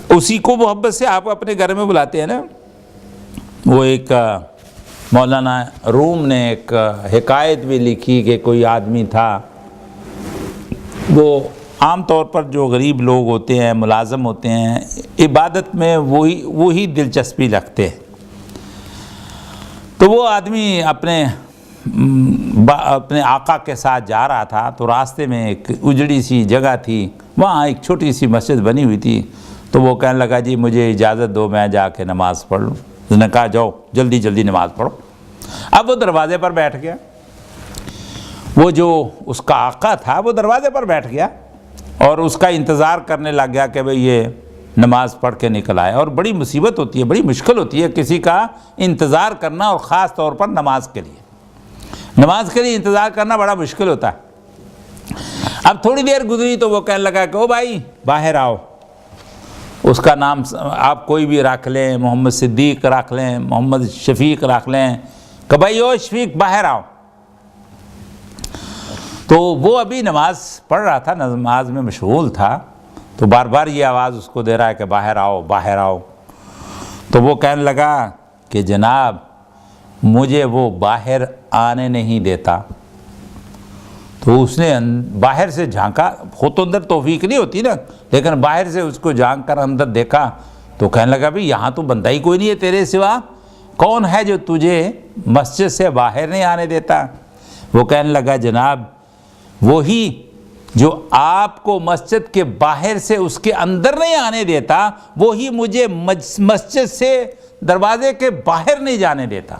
اسی کو محبت سے آپ اپنے گھر میں بلاتے ہیں نا۔ وہ ایک مولانا روم نے ایک حکایت بھی لکھی کہ کوئی آدمی تھا، وہ عام طور پر جو غریب لوگ ہوتے ہیں، ملازم ہوتے ہیں، عبادت میں وہی دلچسپی رکھتے ہیں۔ تو وہ آدمی اپنے آقا کے ساتھ جا رہا تھا، تو راستے میں ایک اجڑی سی جگہ تھی، وہاں ایک چھوٹی سی مسجد بنی ہوئی تھی۔ تو وہ کہنے لگا جی مجھے اجازت دو، میں جا کے نماز پڑھ لوں۔ اس نے کہا جاؤ جلدی جلدی نماز پڑھو۔ اب وہ دروازے پر بیٹھ گیا، وہ جو اس کا آقا تھا وہ دروازے پر بیٹھ گیا اور اس کا انتظار کرنے لگ گیا کہ بھئی یہ نماز پڑھ کے نکل آئے۔ اور بڑی مصیبت ہوتی ہے، بڑی مشکل ہوتی ہے کسی کا انتظار کرنا، اور خاص طور پر نماز کے لیے انتظار کرنا بڑا مشکل ہوتا ہے۔ اب تھوڑی دیر گزری تو وہ کہنے لگا کہ او بھائی باہر آؤ۔ اس کا نام آپ کوئی بھی رکھ لیں، محمد صدیق رکھ لیں، محمد شفیق رکھ لیں، کہ بھائی او شفیق باہر آؤ۔ تو وہ ابھی نماز پڑھ رہا تھا، نماز میں مشغول تھا، تو بار بار یہ آواز اس کو دے رہا ہے کہ باہر آؤ باہر آؤ۔ تو وہ کہنے لگا کہ جناب مجھے وہ باہر آنے نہیں دیتا۔ تو اس نے باہر سے جھانکا، خود تو اندر توفیق نہیں ہوتی نا، لیکن باہر سے اس کو جھانک کر اندر دیکھا تو کہنے لگا بھی یہاں تو بندہ ہی کوئی نہیں ہے تیرے سوا، کون ہے جو تجھے مسجد سے باہر نہیں آنے دیتا؟ وہ کہنے لگا جناب وہی جو آپ کو مسجد کے باہر سے اس کے اندر نہیں آنے دیتا، وہی مجھے مسجد سے دروازے کے باہر نہیں جانے دیتا۔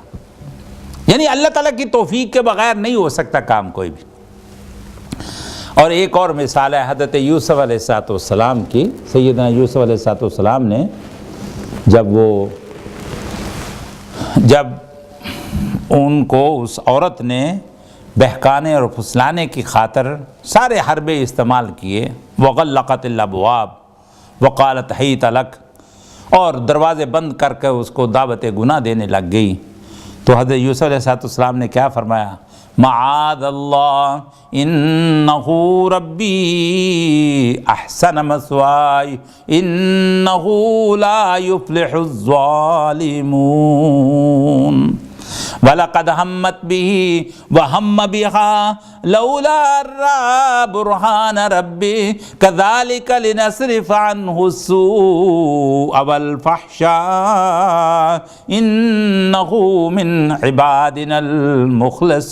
یعنی اللہ تعالیٰ کی توفیق کے بغیر نہیں ہو سکتا کام کوئی بھی۔ اور ایک اور مثال ہے حضرت یوسف علیہ السلام کی۔ سیدنا یوسف علیہ السلام نے جب ان کو اس عورت نے بہکانے اور پھسلانے کی خاطر سارے حربے استعمال کیے، وغلقت الابواب وقالت حیت لک، اور دروازے بند کر کے اس کو دعوت گناہ دینے لگ گئی، تو حضرت یوسف علیہ السلام نے کیا فرمایا؟ معاذ اللہ انہ ربی احسن مثوائی انہ لا یفلح الظالمون وَلَقَدْ هَمَّتْ بِهِ وَهَمَّ بِهَا لَوْلَا رَأَىٰ بُرْهَانَ رَبِّهِ كَذَٰلِكَ لِنَصْرِفَ عَنْهُ السُّوءَ وَالْفَحْشَاءَ إِنَّهُ مِنْ عِبَادِنَا الْمُخْلَصِينَ۔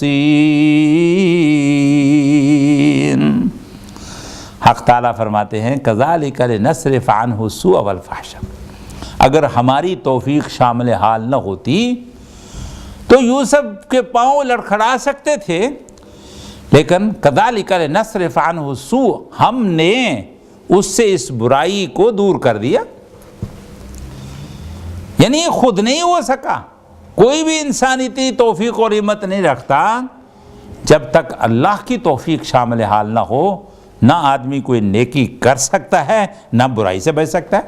حق تعالیٰ فرماتے ہیں كَذَٰلِكَ لِنَصْرِفَ عَنْهُ السُّوءَ وَالْفَحْشَاءَ، اگر ہماری توفیق شامل حال نہ ہوتی تو یوسف کے پاؤں لڑکھڑا سکتے تھے، لیکن کذالک لنصرف عنہ السوء، ہم نے اس سے اس برائی کو دور کر دیا۔ یعنی خود نہیں ہو سکا، کوئی بھی انسان اتنی توفیق اور ہمت نہیں رکھتا جب تک اللہ کی توفیق شامل حال نہ ہو، نہ آدمی کوئی نیکی کر سکتا ہے نہ برائی سے بچ سکتا ہے۔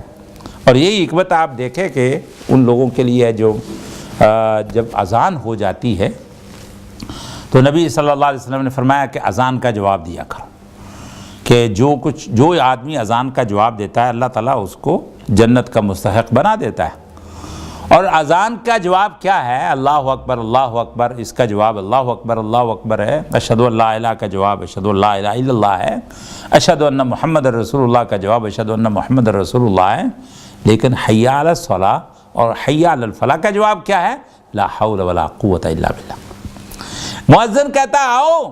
اور یہی حکمت آپ دیکھیں کہ ان لوگوں کے لیے جو جب اذان ہو جاتی ہے تو نبی صلی اللہ علیہ وسلم نے فرمایا کہ اذان کا جواب دیا کرو، کہ جو آدمی اذان کا جواب دیتا ہے اللہ تعالیٰ اس کو جنت کا مستحق بنا دیتا ہے۔ اور اذان کا جواب کیا ہے؟ اللہ اکبر، اس کا جواب اللہ اکبر ہے۔ اشہدو ان لا الہ کا جواب اشہدو ان لا الہ الا اللہ ہے۔ اشہدو ان محمد رسول اللہ کا جواب اشہدو ان محمد رسول اللہ ہے۔ لیکن حی علی الصلاۃ اور حی علی الفلاح کا جواب کیا ہے؟ لا حول ولا قوت الا باللہ۔ مؤذن کہتا آؤ،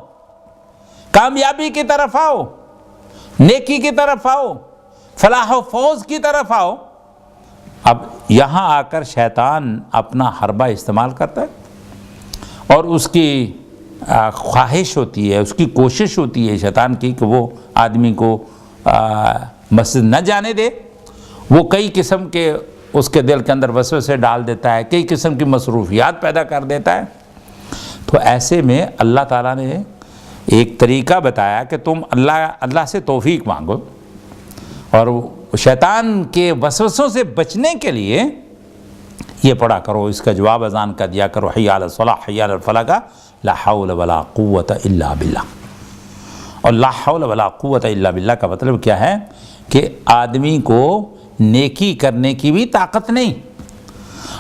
کامیابی کی طرف آؤ، نیکی کی طرف آؤ، فلاح و فوز کی طرف آؤ۔ اب یہاں آ کر شیطان اپنا حربہ استعمال کرتا ہے، اور اس کی خواہش ہوتی ہے، اس کی کوشش ہوتی ہے شیطان کی کہ وہ آدمی کو مسجد نہ جانے دے۔ وہ کئی قسم کے اس کے دل کے اندر وسوسے ڈال دیتا ہے، کئی قسم کی مصروفیات پیدا کر دیتا ہے۔ تو ایسے میں اللہ تعالیٰ نے ایک طریقہ بتایا کہ تم اللہ سے توفیق مانگو، اور شیطان کے وسوسوں سے بچنے کے لیے یہ پڑھا کرو، اس کا جواب اذان کا دیا کرو، حی علی الصلاۃ حی علی الفلاح کا لا حول ولا قوت الا باللہ۔ اور لا حول ولا قوت الا باللہ کا مطلب کیا ہے کہ آدمی کو نیکی کرنے کی بھی طاقت نہیں،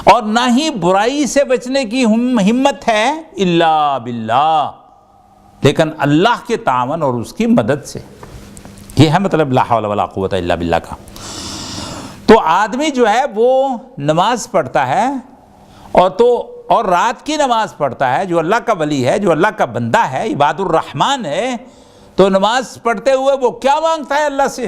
اور نہ ہی برائی سے بچنے کی ہمت ہے الا باللہ، لیکن اللہ کے تعاون اور اس کی مدد سے۔ یہ ہے مطلب لا حول ولا قوت الا باللہ کا۔ تو آدمی جو ہے وہ نماز پڑھتا ہے اور رات کی نماز پڑھتا ہے، جو اللہ کا ولی ہے، جو اللہ کا بندہ ہے، عباد الرحمن ہے، تو نماز پڑھتے ہوئے وہ کیا مانگتا ہے اللہ سے؟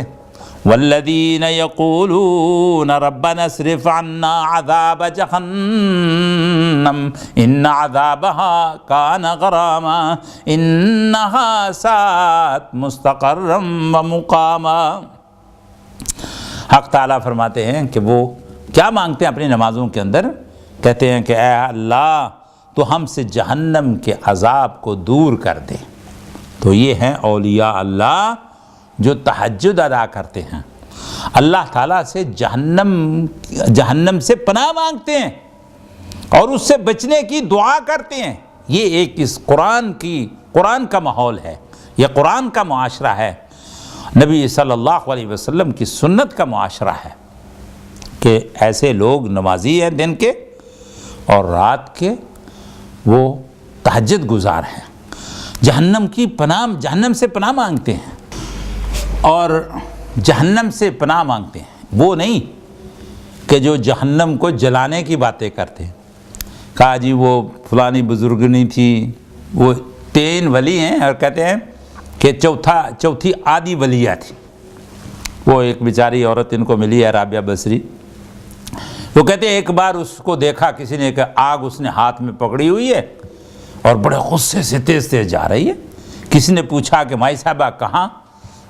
والذین یقولون ربنا اصرف عنا عذاب جہنم ان عذابها کان غراما انہا ساءت مستقرا ومقاما۔ حق تعالیٰ فرماتے ہیں کہ وہ کیا مانگتے ہیں اپنی نمازوں کے اندر؟ کہتے ہیں کہ اے اللہ تو ہم سے جہنم کے عذاب کو دور کر دے۔ تو یہ ہیں اولیاء اللہ جو تہجد ادا کرتے ہیں، اللہ تعالیٰ سے جہنم سے پناہ مانگتے ہیں اور اس سے بچنے کی دعا کرتے ہیں۔ یہ ایک اس قرآن کا ماحول ہے، یہ قرآن کا معاشرہ ہے، نبی صلی اللہ علیہ وسلم کی سنت کا معاشرہ ہے کہ ایسے لوگ نمازی ہیں دن کے اور رات کے وہ تہجد گزار ہیں، جہنم سے پناہ مانگتے ہیں، اور جہنم سے پناہ مانگتے ہیں۔ وہ نہیں کہ جو جہنم کو جلانے کی باتیں کرتے ہیں، کہا جی وہ فلانی بزرگنی تھی، وہ 3 ولی ہیں، اور کہتے ہیں کہ چوتھی آدھی ولیہ تھی۔ وہ ایک بیچاری عورت ان کو ملی ہے رابعہ بصری، وہ کہتے ہیں ایک بار اس کو دیکھا کسی نے کہ آگ اس نے ہاتھ میں پکڑی ہوئی ہے اور بڑے غصے سے تیز جا رہی ہے۔ کسی نے پوچھا کہ مائی صاحبہ کہاں؟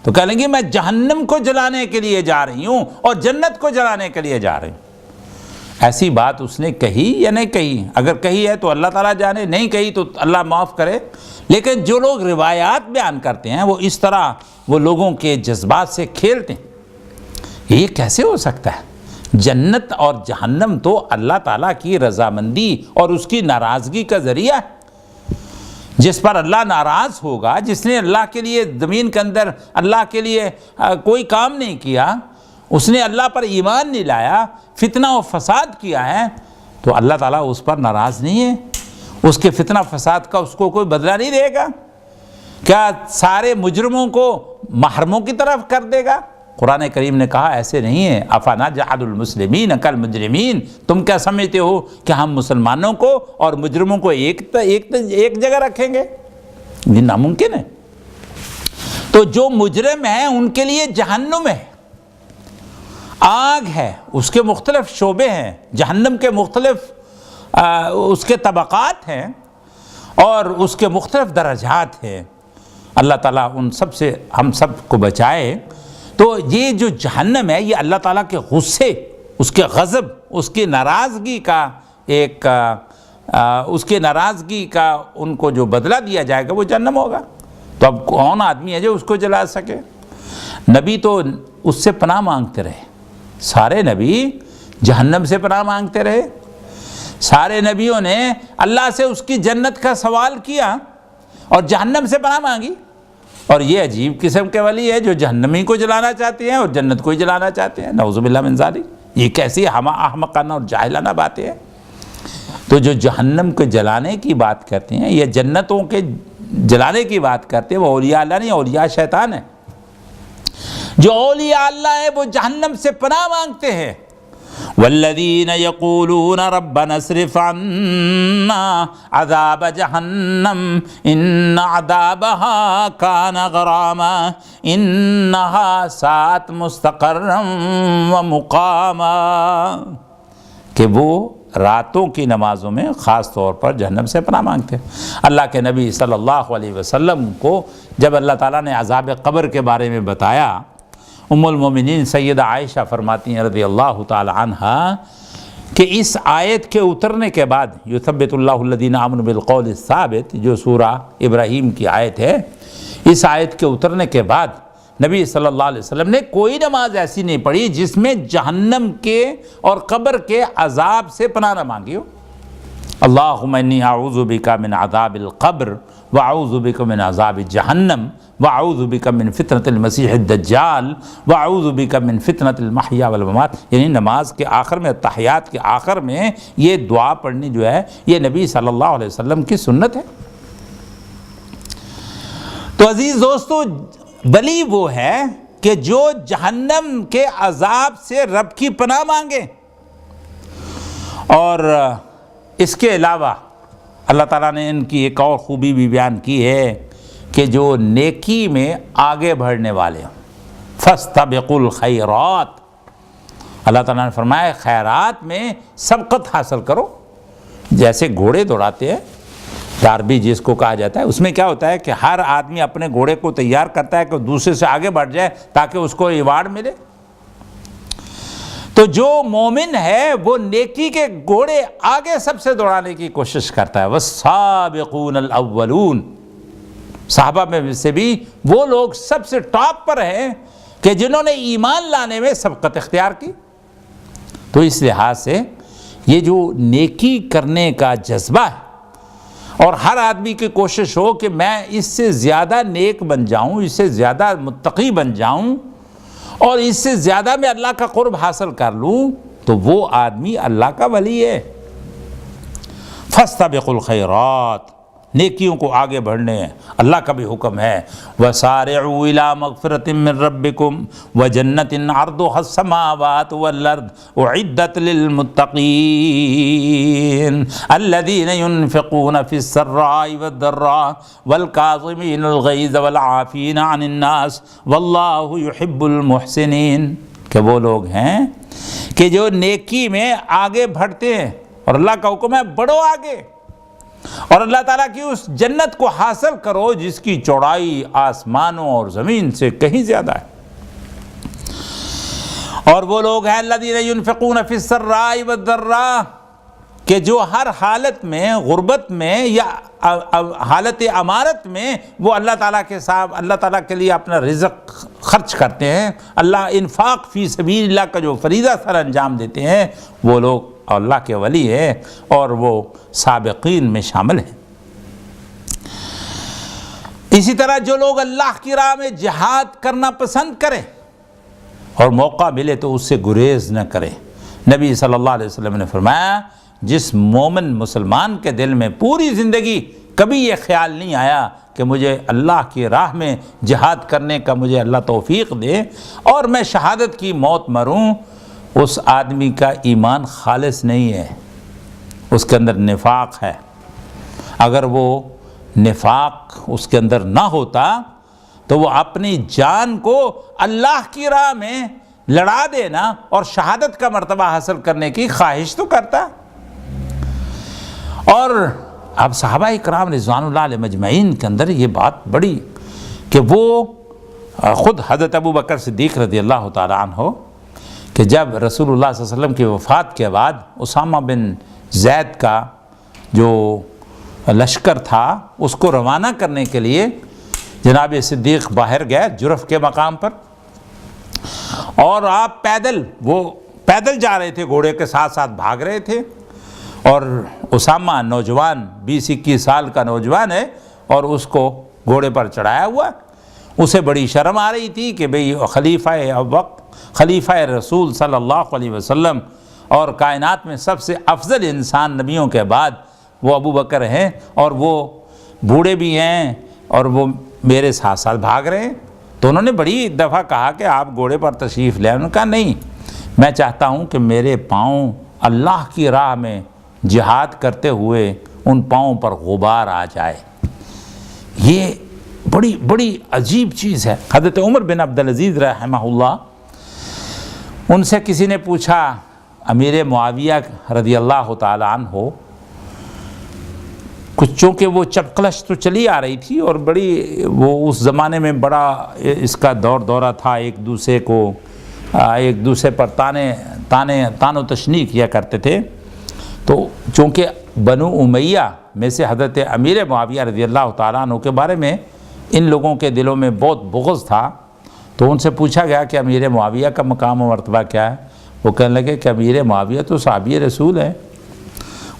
تو کہہ لیں گے میں جہنم کو جلانے کے لیے جا رہی ہوں اور جنت کو جلانے کے لیے جا رہی ہوں۔ ایسی بات اس نے کہی یا نہیں کہی؟ اگر کہی ہے تو اللہ تعالیٰ جانے، نہیں کہی تو اللہ معاف کرے۔ لیکن جو لوگ روایات بیان کرتے ہیں وہ اس طرح وہ لوگوں کے جذبات سے کھیلتے ہیں، یہ کیسے ہو سکتا ہے؟ جنت اور جہنم تو اللہ تعالیٰ کی رضامندی اور اس کی ناراضگی کا ذریعہ ہے۔ جس پر اللہ ناراض ہوگا، جس نے اللہ کے لیے زمین کے اندر اللہ کے لیے کوئی کام نہیں کیا، اس نے اللہ پر ایمان نہیں لایا، فتنہ و فساد کیا ہے، تو اللہ تعالیٰ اس پر ناراض نہیں ہے؟ اس کے فتنہ فساد کا اس کو کوئی بدلہ نہیں دے گا؟ کیا سارے مجرموں کو محرموں کی طرف کر دے گا؟ قرآن کریم نے کہا ایسے نہیں ہے۔ افنجعل المسلمین کالمجرمین، تم کیا سمجھتے ہو کہ ہم مسلمانوں کو اور مجرموں کو ایک جگہ رکھیں گے؟ یہ ناممکن ہے۔ تو جو مجرم ہیں ان کے لیے جہنم ہے، آگ ہے، اس کے مختلف شعبے ہیں، جہنم کے مختلف اس کے طبقات ہیں اور اس کے مختلف درجات ہیں۔ اللہ تعالیٰ ان سب سے ہم سب کو بچائے۔ تو یہ جو جہنم ہے یہ اللہ تعالیٰ کے غصے، اس کے غضب، اس کی ناراضگی کا ایک اس کے ناراضگی کا ان کو جو بدلہ دیا جائے گا وہ جہنم ہوگا۔ تو اب کون آدمی ہے جو اس کو جلا سکے؟ نبی تو اس سے پناہ مانگتے رہے، سارے نبی جہنم سے پناہ مانگتے رہے، سارے نبیوں نے اللہ سے اس کی جنت کا سوال کیا اور جہنم سے پناہ مانگی۔ اور یہ عجیب قسم کے ولی ہے جو جہنمی کو جلانا چاہتے ہیں اور جنت کو ہی جلانا چاہتے ہیں، نعوذ باللہ من ذالک۔ یہ کیسی احمقانہ اور جاہلانہ باتیں ہیں۔ تو جو جہنم کو جلانے کی بات کرتے ہیں یا جنتوں کے جلانے کی بات کرتے ہیں وہ اولیاء اللہ نہیں، اولیاء شیطان ہیں۔ جو اولیاء اللہ ہے وہ جہنم سے پناہ مانگتے ہیں۔ والذین یقولون ربنا اصرف عنا عذاب جہنم ان عذابها کان غراما انہا ساءت مستقرا ومقاما، کہ وہ راتوں کی نمازوں میں خاص طور پر جہنم سے پناہ مانگتے ہیں۔ اللہ کے نبی صلی اللہ علیہ وسلم کو جب اللہ تعالیٰ نے عذاب قبر کے بارے میں بتایا، ام المومنین سیدہ عائشہ فرماتی ہیں رضی اللہ تعالی عنہا کہ اس آیت کے اترنے کے بعد یثبت اللہ الذین آمنوا بالقول الثابت، جو سورہ ابراہیم کی آیت ہے، اس آیت کے اترنے کے بعد نبی صلی اللہ علیہ وسلم نے کوئی نماز ایسی نہیں پڑھی جس میں جہنم کے اور قبر کے عذاب سے پناہ نہ مانگی ہو۔ اللہم انی اعوذ بک من عذاب القبر واعوذ بک من عذاب جہنم واعوذ بک من فتنۃ المسیح الدجال واعوذ بک من فتنۃ المحیا والممات۔ یعنی نماز کے آخر میں، تحیات کے آخر میں یہ دعا پڑھنی جو ہے یہ نبی صلی اللہ علیہ وسلم کی سنت ہے۔ تو عزیز دوستو، ولی وہ ہے کہ جو جہنم کے عذاب سے رب کی پناہ مانگے۔ اور اس کے علاوہ اللہ تعالیٰ نے ان کی ایک اور خوبی بھی بیان کی ہے کہ جو نیکی میں آگے بڑھنے والے ہوں، فاستبقوا الخیرات، اللہ تعالیٰ نے فرمایا خیرات میں سبقت حاصل کرو۔ جیسے گھوڑے دوڑاتے ہیں، ڈاربی جس کو کہا جاتا ہے، اس میں کیا ہوتا ہے کہ ہر آدمی اپنے گھوڑے کو تیار کرتا ہے کہ دوسرے سے آگے بڑھ جائے تاکہ اس کو ایوارڈ ملے۔ تو جو مومن ہے وہ نیکی کے گھوڑے آگے سب سے دوڑانے کی کوشش کرتا ہے۔ والسابقون الاولون، صحابہ میں سے بھی وہ لوگ سب سے ٹاپ پر ہیں کہ جنہوں نے ایمان لانے میں سبقت اختیار کی۔ تو اس لحاظ سے یہ جو نیکی کرنے کا جذبہ ہے اور ہر آدمی کی کوشش ہو کہ میں اس سے زیادہ نیک بن جاؤں، اس سے زیادہ متقی بن جاؤں اور اس سے زیادہ میں اللہ کا قرب حاصل کر لوں، تو وہ آدمی اللہ کا ولی ہے۔ فاستبقوا الخیرات، نیکیوں کو آگے بڑھنے ہیں، اللہ کا بھی حکم ہے۔ وَسَارِعُوا إِلَىٰ مَغْفِرَةٍ مِّن رَّبِّكُمْ وَجَنَّةٍ عَرْضُهَا السَّمَاوَاتُ وَالْأَرْضُ أُعِدَّتْ لِلْمُتَّقِينَ الَّذِينَ يُنفِقُونَ فِي السَّرَّاءِ وَالضَّرَّاءِ وَالْكَاظِمِينَ الْغَيْظَ وَالْعَافِينَ عَنِ النَّاسِ وَاللَّهُ يُحِبُّ الْمُحْسِنِينَ، کہ وہ لوگ ہیں کہ جو نیکی میں آگے بڑھتے ہیں، اور اللہ کا حکم ہے بڑھو آگے، اور اللہ تعالیٰ کی اس جنت کو حاصل کرو جس کی چوڑائی آسمانوں اور زمین سے کہیں زیادہ ہے۔ اور وہ لوگ ہیں الذین ينفقون فی السراء والضراء، کہ جو ہر حالت میں، غربت میں یا حالت امارت میں وہ اللہ تعالیٰ کے ساتھ، اللہ تعالیٰ کے لیے اپنا رزق خرچ کرتے ہیں، اللہ انفاق فی سبیل اللہ کا جو فریضہ سر انجام دیتے ہیں، وہ لوگ اللہ کے ولی ہیں اور وہ سابقین میں شامل ہیں۔ اسی طرح جو لوگ اللہ کی راہ میں جہاد کرنا پسند کریں اور موقع ملے تو اس سے گریز نہ کریں، نبی صلی اللہ علیہ وسلم نے فرمایا جس مومن مسلمان کے دل میں پوری زندگی کبھی یہ خیال نہیں آیا کہ مجھے اللہ کی راہ میں جہاد کرنے کا مجھے اللہ توفیق دے اور میں شہادت کی موت مروں، اس آدمی کا ایمان خالص نہیں ہے، اس کے اندر نفاق ہے۔ اگر وہ نفاق اس کے اندر نہ ہوتا تو وہ اپنی جان کو اللہ کی راہ میں لڑا دینا اور شہادت کا مرتبہ حاصل کرنے کی خواہش تو کرتا۔ اور اب صحابہ کرام رضوان اللہ علیہ مجمعین کے اندر یہ بات بڑی کہ وہ خود حضرت ابو بکر صدیق رضی اللہ تعالیٰ عنہ کہ جب رسول اللہ صلی اللہ علیہ وسلم کی وفات کے بعد اسامہ بن زید کا جو لشکر تھا اس کو روانہ کرنے کے لیے جناب صدیق باہر گئے جرف کے مقام پر، اور آپ پیدل جا رہے تھے، گھوڑے کے ساتھ ساتھ بھاگ رہے تھے، اور اسامہ نوجوان 20-21 سال کا نوجوان ہے اور اس کو گھوڑے پر چڑھایا ہوا، اسے بڑی شرم آ رہی تھی کہ بھئی خلیفہ رسول صلی اللہ علیہ وسلم اور کائنات میں سب سے افضل انسان نبیوں کے بعد وہ ابو بکر ہیں، اور وہ بوڑھے بھی ہیں اور وہ میرے ساتھ ساتھ بھاگ رہے ہیں۔ تو انہوں نے بڑی دفعہ کہا کہ آپ گھوڑے پر تشریف لیں، انہوں نے کہا نہیں، میں چاہتا ہوں کہ میرے پاؤں اللہ کی راہ میں جہاد کرتے ہوئے ان پاؤں پر غبار آ جائے۔ یہ بڑی بڑی عجیب چیز ہے۔ حضرت عمر بن عبدالعزیز رحمہ اللہ، ان سے کسی نے پوچھا امیر معاویہ رضی اللہ تعالیٰ عنہ، کچھ چونکہ وہ چپکلش تو چلی آ رہی تھی اور بڑی وہ اس زمانے میں بڑا اس کا دورہ تھا، ایک دوسرے پر تان و تشنیع کیا کرتے تھے، تو چونکہ بنو امیہ میں سے حضرت امیر معاویہ رضی اللہ تعالیٰ عنہ کے بارے میں ان لوگوں کے دلوں میں بہت بغض تھا، تو ان سے پوچھا گیا کہ امیر معاویہ کا مقام و مرتبہ کیا ہے؟ وہ کہنے لگے کہ امیر معاویہ تو صحابی رسول ہیں،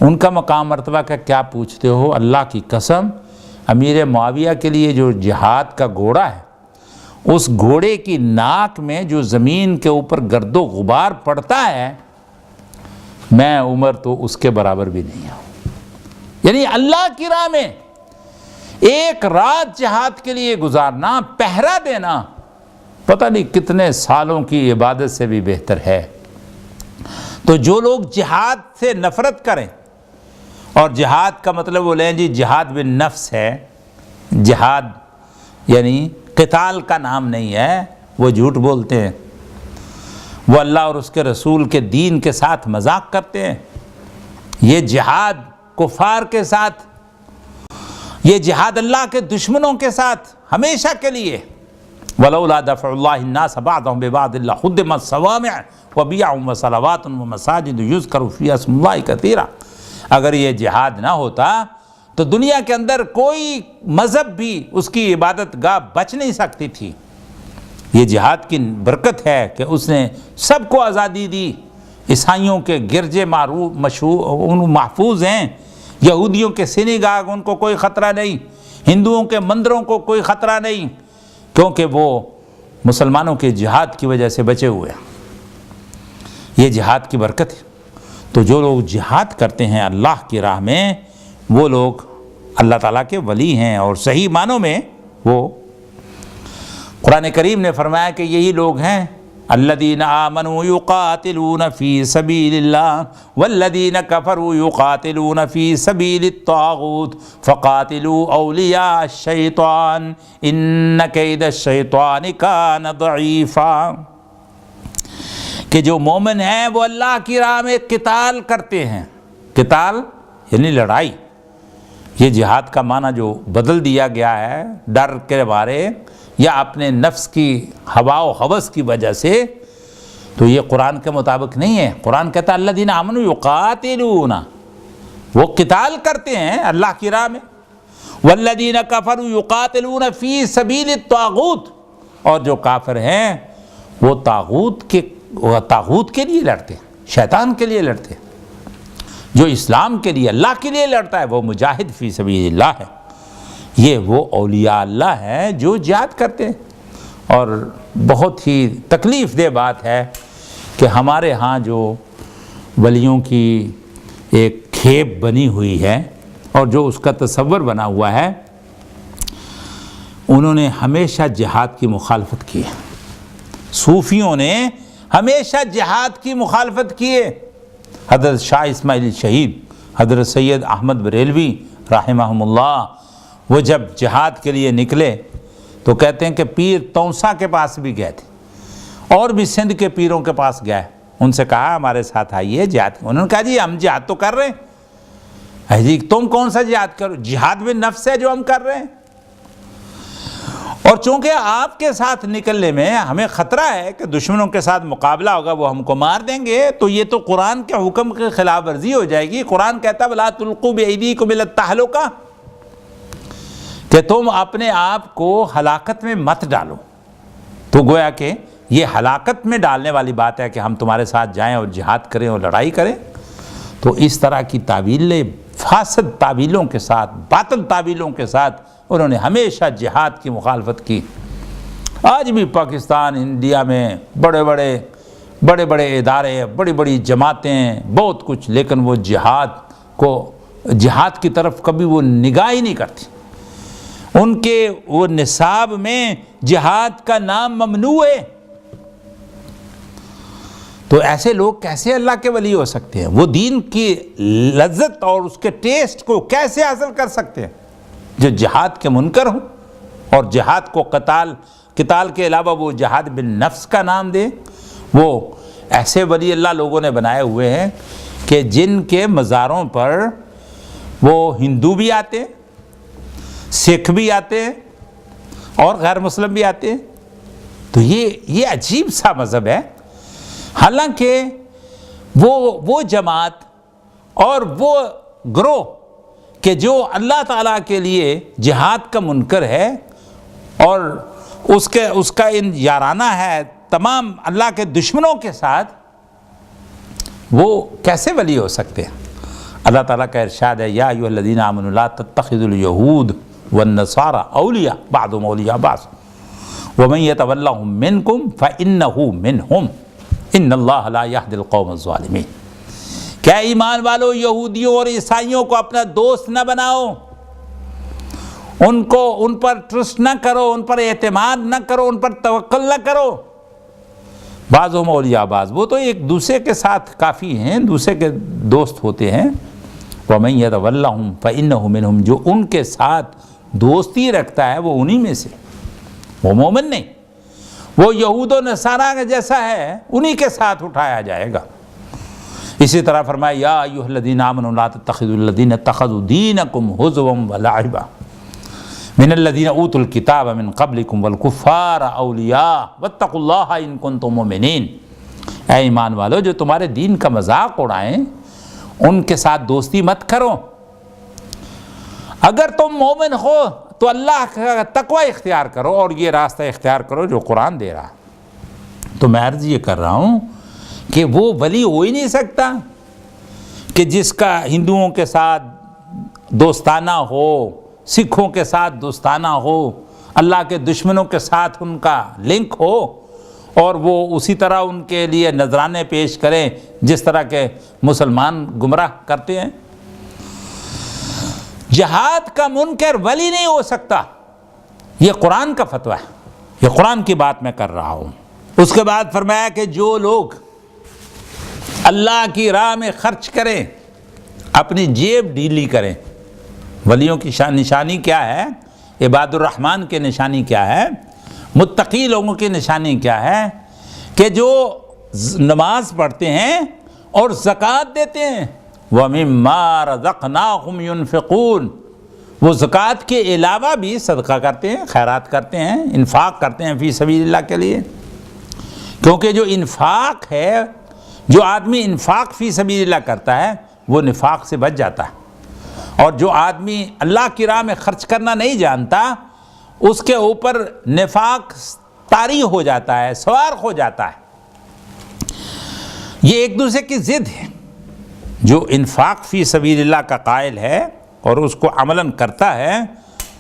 ان کا مقام مرتبہ کا کیا پوچھتے ہو؟ اللہ کی قسم، امیر معاویہ کے لیے جو جہاد کا گھوڑا ہے، اس گھوڑے کی ناک میں جو زمین کے اوپر گرد و غبار پڑتا ہے، میں عمر تو اس کے برابر بھی نہیں ہوں۔ یعنی اللہ کی راہ میں ایک رات جہاد کے لیے گزارنا، پہرا دینا، پتہ نہیں کتنے سالوں کی عبادت سے بھی بہتر ہے۔ تو جو لوگ جہاد سے نفرت کریں، اور جہاد کا مطلب وہ لیں جی جہاد بالنفس ہے، جہاد یعنی قتال کا نام نہیں ہے، وہ جھوٹ بولتے ہیں، وہ اللہ اور اس کے رسول کے دین کے ساتھ مذاق کرتے ہیں۔ یہ جہاد کفار کے ساتھ، یہ جہاد اللہ کے دشمنوں کے ساتھ ہمیشہ کے لیے۔ وَلَوْلَا دَفْعُ اللَّهِ النَّاسَ بَعْضَهُم بِبَعْضٍ لَّهُدِّمَتْ صَوَامِعُ وَبِيَعٌ وَصَلَوَاتٌ وَمَسَاجِدُ يُذْكَرُ فِيهَا اسْمُ اللَّهِ كَثِيرًا۔ اگر یہ جہاد نہ ہوتا تو دنیا کے اندر کوئی مذہب بھی اس کی عبادت گاہ بچ نہیں سکتی تھی۔ یہ جہاد کی برکت ہے کہ اس نے سب کو آزادی دی۔ عیسائیوں کے گرجے محفوظ ہیں، یہودیوں کے سینیگاگ ان کو کوئی خطرہ نہیں، ہندوؤں کے مندروں کو کوئی خطرہ نہیں، کیونکہ وہ مسلمانوں کے جہاد کی وجہ سے بچے ہوئے ہیں۔ یہ جہاد کی برکت ہے۔ تو جو لوگ جہاد کرتے ہیں اللہ کی راہ میں، وہ لوگ اللہ تعالیٰ کے ولی ہیں، اور صحیح معنوں میں وہ قرآن کریم نے فرمایا کہ یہی لوگ ہیں الذین آمنوا یقاتلون فی سبیل اللہ والذین کفروا یقاتلون فی سبیل الطاغوت فقاتلوا اولیاء الشیطان ان کید الشیطان کان ضعیفا۔ کہ جو مومن ہیں وہ اللہ کی راہ میں قتال کرتے ہیں۔ قتال یعنی لڑائی۔ یہ جہاد کا معنی جو بدل دیا گیا ہے ڈر کے بارے یا اپنے نفس کی ہوا و ہوس کی وجہ سے، تو یہ قرآن کے مطابق نہیں ہے۔ قرآن کہتا ہے الذین آمنوا یقاتلون، وہ قتال کرتے ہیں اللہ کی راہ میں، والذین کفروا یقاتلون فی سبیل الطاغوت، اور جو کافر ہیں وہ طاغوت کے لیے لڑتے ہیں، شیطان کے لیے لڑتے ہیں۔ جو اسلام کے لیے اللہ کے لیے لڑتا ہے وہ مجاہد فی سبیل اللہ ہے۔ یہ وہ اولیاء اللہ ہیں جو جہاد کرتے ہیں۔ اور بہت ہی تکلیف دہ بات ہے کہ ہمارے ہاں جو ولیوں کی ایک کھیپ بنی ہوئی ہے اور جو اس کا تصور بنا ہوا ہے، انہوں نے ہمیشہ جہاد کی مخالفت کی ہے۔ صوفیوں نے ہمیشہ جہاد کی مخالفت کی ہے۔ حضرت شاہ اسماعیل شہید، حضرت سید احمد بریلوی رحمہم اللہ، وہ جب جہاد کے لیے نکلے تو کہتے ہیں کہ پیر تونسا کے پاس بھی گئے تھے، اور بھی سندھ کے پیروں کے پاس گئے، ان سے کہا ہمارے ساتھ آئیے جہاد۔ انہوں نے کہا جی ہم جہاد تو کر رہے ہیں، جی تم کون سا جہاد کرو؟ جہاد میں نفس ہے جو ہم کر رہے ہیں، اور چونکہ آپ کے ساتھ نکلنے میں ہمیں خطرہ ہے کہ دشمنوں کے ساتھ مقابلہ ہوگا، وہ ہم کو مار دیں گے، تو یہ تو قرآن کے حکم کی خلاف ورزی ہو جائے گی۔ قرآن کہتا ہے وَلَا تُلْقُوا بِأَيْدِيكُمْ إِلَى التَّهْلُكَةِ، کہ تم اپنے آپ کو ہلاکت میں مت ڈالو۔ تو گویا کہ یہ ہلاکت میں ڈالنے والی بات ہے کہ ہم تمہارے ساتھ جائیں اور جہاد کریں اور لڑائی کریں۔ تو اس طرح کی تعویلیں، فاسد تعویلوں کے ساتھ، باطل تعویلوں کے ساتھ انہوں نے ہمیشہ جہاد کی مخالفت کی۔ آج بھی پاکستان، انڈیا میں بڑے بڑے ادارے، بڑی بڑی جماعتیں، بہت کچھ، لیکن وہ جہاد کی طرف کبھی وہ نگاہ ہی نہیں کرتی۔ ان کے وہ نصاب میں جہاد کا نام ممنوع ہے۔ تو ایسے لوگ کیسے اللہ کے ولی ہو سکتے ہیں؟ وہ دین کی لذت اور اس کے ٹیسٹ کو کیسے حاصل کر سکتے ہیں جو جہاد کے منکر ہوں، اور جہاد کو قتال کے علاوہ وہ جہاد بالنفس کا نام دے؟ وہ ایسے ولی اللہ لوگوں نے بنائے ہوئے ہیں کہ جن کے مزاروں پر وہ ہندو بھی آتے، سکھ بھی آتے ہیں اور غیر مسلم بھی آتے ہیں۔ تو یہ عجیب سا مذہب ہے۔ حالانکہ وہ جماعت اور وہ گروہ کہ جو اللہ تعالیٰ کے لیے جہاد کا منکر ہے اور اس کا یارانہ ہے تمام اللہ کے دشمنوں کے ساتھ، وہ کیسے ولی ہو سکتے ہیں؟ اللہ تعالیٰ کا ارشاد ہے یا ایھا الذین آمنوا لا تتخذوا اليہود والنصارى اولیاء بعضهم اولیاء بعض ومن یتولہم منکم فانہ منہم ان اللہ لا یہدی القوم الظالمین۔ کیا ایمان والو یہودیوں اور عیسائیوں کو اپنا دوست نہ بناؤ، ان پر ٹرسٹ نہ کرو، ان پر اعتماد نہ کرو، ان پر توکل نہ کرو۔ بعضهم اولیاء بعض، وہ تو ایک دوسرے کے ساتھ کافی ہیں، دوسرے کے دوست ہوتے ہیں۔ وَمَن يَتَوَلَّهُمْ فَإِنَّهُ مِنْهُمْ، جو ان کے ساتھ دوستی رکھتا ہے وہ انہی میں سے، وہ مومن نہیں، وہ یہود و نصارہ کا جیسا ہے، انہی کے ساتھ اٹھایا جائے گا۔ اسی طرح فرمایا یا ایھا الذین آمنوا لا تتخذوا الذین اتخذوا دینکم ہزوا ولعبا من الذین اوتوا الکتاب من قبلکم والکفار اولیاء واتقوا اللہ ان کنتم مؤمنین۔ اے ایمان والو، جو تمہارے دین کا مذاق اڑائیں ان کے ساتھ دوستی مت کرو۔ اگر تم مومن ہو تو اللہ کا تقوی اختیار کرو اور یہ راستہ اختیار کرو جو قرآن دے رہا۔ تو میں عرض یہ کر رہا ہوں کہ وہ ولی ہو ہی نہیں سکتا کہ جس کا ہندوؤں کے ساتھ دوستانہ ہو، سکھوں کے ساتھ دوستانہ ہو، اللہ کے دشمنوں کے ساتھ ان کا لنک ہو، اور وہ اسی طرح ان کے لیے نذرانے پیش کریں جس طرح کے مسلمان گمراہ کرتے ہیں۔ جہاد کا منکر ولی نہیں ہو سکتا، یہ قرآن کا فتویٰ ہے، یہ قرآن کی بات میں کر رہا ہوں۔ اس کے بعد فرمایا کہ جو لوگ اللہ کی راہ میں خرچ کریں، اپنی جیب ڈھیلی کریں۔ ولیوں کی نشانی کیا ہے؟ عباد الرحمن کی نشانی کیا ہے؟ متقی لوگوں کی نشانی کیا ہے؟ کہ جو نماز پڑھتے ہیں اور زکوٰۃ دیتے ہیں۔ وَمِمَّا رَزَقْنَاهُمْ يُنْفِقُونَ، وہ زکوٰۃ کے علاوہ بھی صدقہ کرتے ہیں، خیرات کرتے ہیں، انفاق کرتے ہیں فی سبیل اللہ کے لیے۔ کیونکہ جو انفاق ہے، جو آدمی انفاق فی سبیل اللہ کرتا ہے وہ نفاق سے بچ جاتا ہے، اور جو آدمی اللہ کی راہ میں خرچ کرنا نہیں جانتا اس کے اوپر نفاق طاری ہو جاتا ہے، سوار ہو جاتا ہے۔ یہ ایک دوسرے کی ضد ہے۔ جو انفاق فی سبیل اللہ کا قائل ہے اور اس کو عملاً کرتا ہے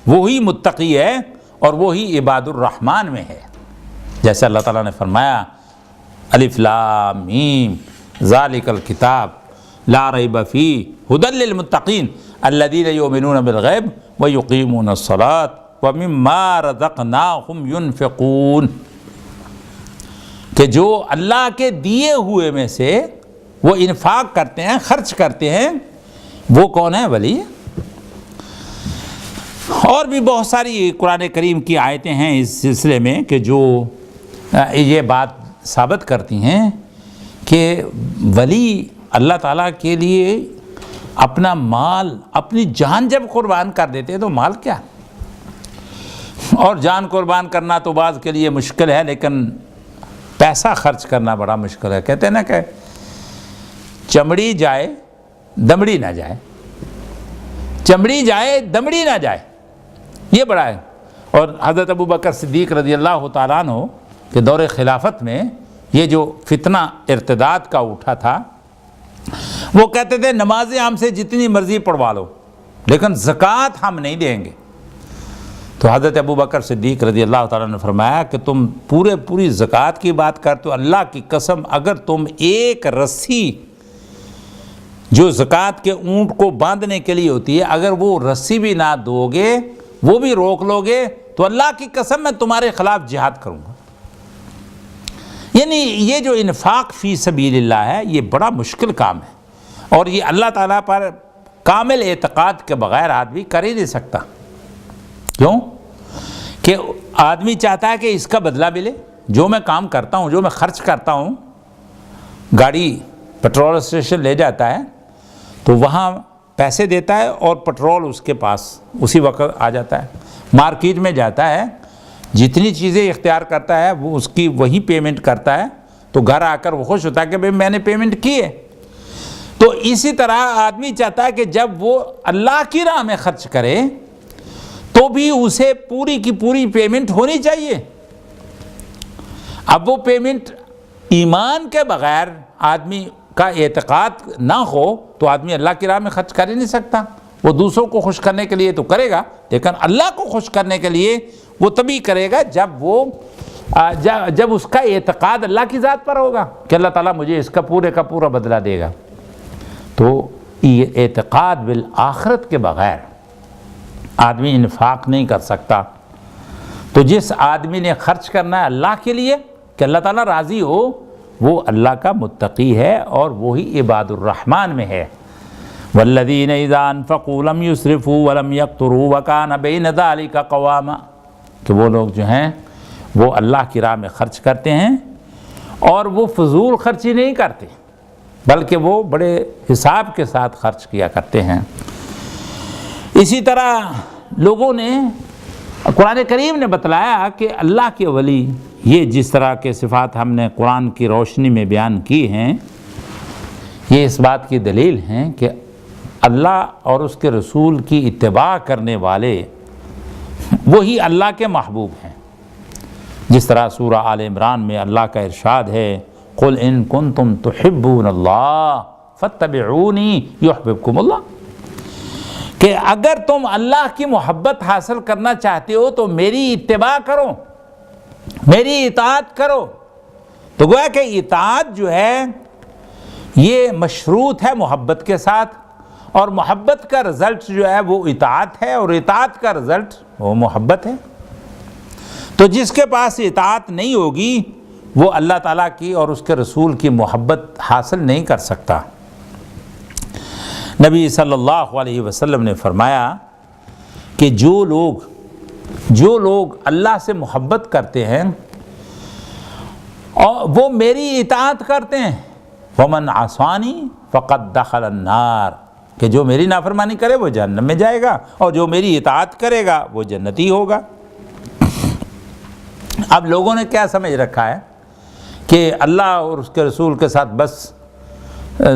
وہی متقی ہے اور وہی عباد الرحمن میں ہے۔ جیسے اللہ تعالیٰ نے فرمایا الف لام میم ذالک الکتاب لا ریب فیہ ھدی للمتقین الذین یؤمنون بالغیب ویقیمون الصلاۃ ومما رزقناہم ینفقون، کہ جو اللہ کے دیے ہوئے میں سے وہ انفاق کرتے ہیں، خرچ کرتے ہیں، وہ کون ہے؟ ولی۔ اور بھی بہت ساری قرآن کریم کی آیتیں ہیں اس سلسلے میں کہ جو یہ بات ثابت کرتی ہیں کہ ولی اللہ تعالیٰ کے لیے اپنا مال، اپنی جان جب قربان کر دیتے تو مال کیا؟ اور جان قربان کرنا تو بعض کے لیے مشکل ہے، لیکن پیسہ خرچ کرنا بڑا مشکل ہے۔ کہتے ہیں نا کہ چمڑی جائے دمڑی نہ جائے، چمڑی جائے دمڑی نہ جائے، یہ بڑا ہے۔ اور حضرت ابوبکر صدیق رضی اللہ تعالیٰ عنہ کے دور خلافت میں یہ جو فتنہ ارتداد کا اٹھا تھا، وہ کہتے تھے نمازیں ہم سے جتنی مرضی پڑھوا لو لیکن زکوٰۃ ہم نہیں دیں گے۔ تو حضرت ابوبکر صدیق رضی اللہ تعالیٰ نے فرمایا کہ تم پوری زکوٰۃ کی بات کرتے ہو، اللہ کی قسم اگر تم ایک رسی جو زکوٰۃ کے اونٹ کو باندھنے کے لیے ہوتی ہے، اگر وہ رسی بھی نہ دو گے، وہ بھی روک لو گے، تو اللہ کی قسم میں تمہارے خلاف جہاد کروں گا۔ یعنی یہ جو انفاق فی سبیل اللہ ہے، یہ بڑا مشکل کام ہے، اور یہ اللہ تعالیٰ پر کامل اعتقاد کے بغیر آدمی کر ہی نہیں سکتا۔ کیوں؟ کہ آدمی چاہتا ہے کہ اس کا بدلہ ملے، جو میں کام کرتا ہوں، جو میں خرچ کرتا ہوں، گاڑی پیٹرول اسٹیشن لے جاتا ہے تو وہاں پیسے دیتا ہے اور پیٹرول اس کے پاس اسی وقت آ جاتا ہے، مارکیٹ میں جاتا ہے، جتنی چیزیں اختیار کرتا ہے وہ اس کی وہی پیمنٹ کرتا ہے، تو گھر آ کر وہ خوش ہوتا ہے کہ بھئی میں نے پیمنٹ کی ہے۔ تو اسی طرح آدمی چاہتا ہے کہ جب وہ اللہ کی راہ میں خرچ کرے تو بھی اسے پوری کی پوری پیمنٹ ہونی چاہیے۔ اب وہ پیمنٹ ایمان کے بغیر آدمی کا اعتقاد نہ ہو تو آدمی اللہ کی راہ میں خرچ کر ہی نہیں سکتا۔ وہ دوسروں کو خوش کرنے کے لیے تو کرے گا، لیکن اللہ کو خوش کرنے کے لیے وہ تبھی کرے گا جب اس کا اعتقاد اللہ کی ذات پر ہوگا کہ اللہ تعالیٰ مجھے اس کا پورا بدلہ دے گا۔ تو یہ اعتقاد بالآخرت کے بغیر آدمی انفاق نہیں کر سکتا۔ تو جس آدمی نے خرچ کرنا ہے اللہ کے لیے کہ اللہ تعالیٰ راضی ہو، وہ اللہ کا متقی ہے اور وہی عباد الرحمن میں ہے۔ والذین اذا انفقوا لم یسرفوا ولم یقتروا وکان بین ذلک قواما، کہ وہ لوگ جو ہیں وہ اللہ کی راہ میں خرچ کرتے ہیں اور وہ فضول خرچی نہیں کرتے، بلکہ وہ بڑے حساب کے ساتھ خرچ کیا کرتے ہیں۔ اسی طرح لوگوں نے قرآن کریم نے بتلایا کہ اللہ کے ولی، یہ جس طرح کے صفات ہم نے قرآن کی روشنی میں بیان کی ہیں، یہ اس بات کی دلیل ہیں کہ اللہ اور اس کے رسول کی اتباع کرنے والے وہی اللہ کے محبوب ہیں۔ جس طرح سورہ آل عمران میں اللہ کا ارشاد ہے، قُلْ إِن كُنتُمْ تُحِبُّونَ اللَّهَ فَاتَّبِعُونِي يُحْبِبْكُمُ اللَّهُ، کہ اگر تم اللہ کی محبت حاصل کرنا چاہتے ہو تو میری اتباع کرو، میری اطاعت کرو۔ تو گویا کہ اطاعت جو ہے یہ مشروط ہے محبت کے ساتھ، اور محبت کا رزلٹ جو ہے وہ اطاعت ہے، اور اطاعت کا رزلٹ وہ محبت ہے۔ تو جس کے پاس اطاعت نہیں ہوگی وہ اللہ تعالیٰ کی اور اس کے رسول کی محبت حاصل نہیں کر سکتا۔ نبی صلی اللہ علیہ وسلم نے فرمایا کہ جو لوگ اللہ سے محبت کرتے ہیں اور وہ میری اطاعت کرتے ہیں، وَمَنْ عَصَانِي فَقَدْ دَخَلَ النَّارِ، کہ جو میری نافرمانی کرے وہ جہنم میں جائے گا، اور جو میری اطاعت کرے گا وہ جنتی ہوگا۔ اب لوگوں نے کیا سمجھ رکھا ہے کہ اللہ اور اس کے رسول کے ساتھ بس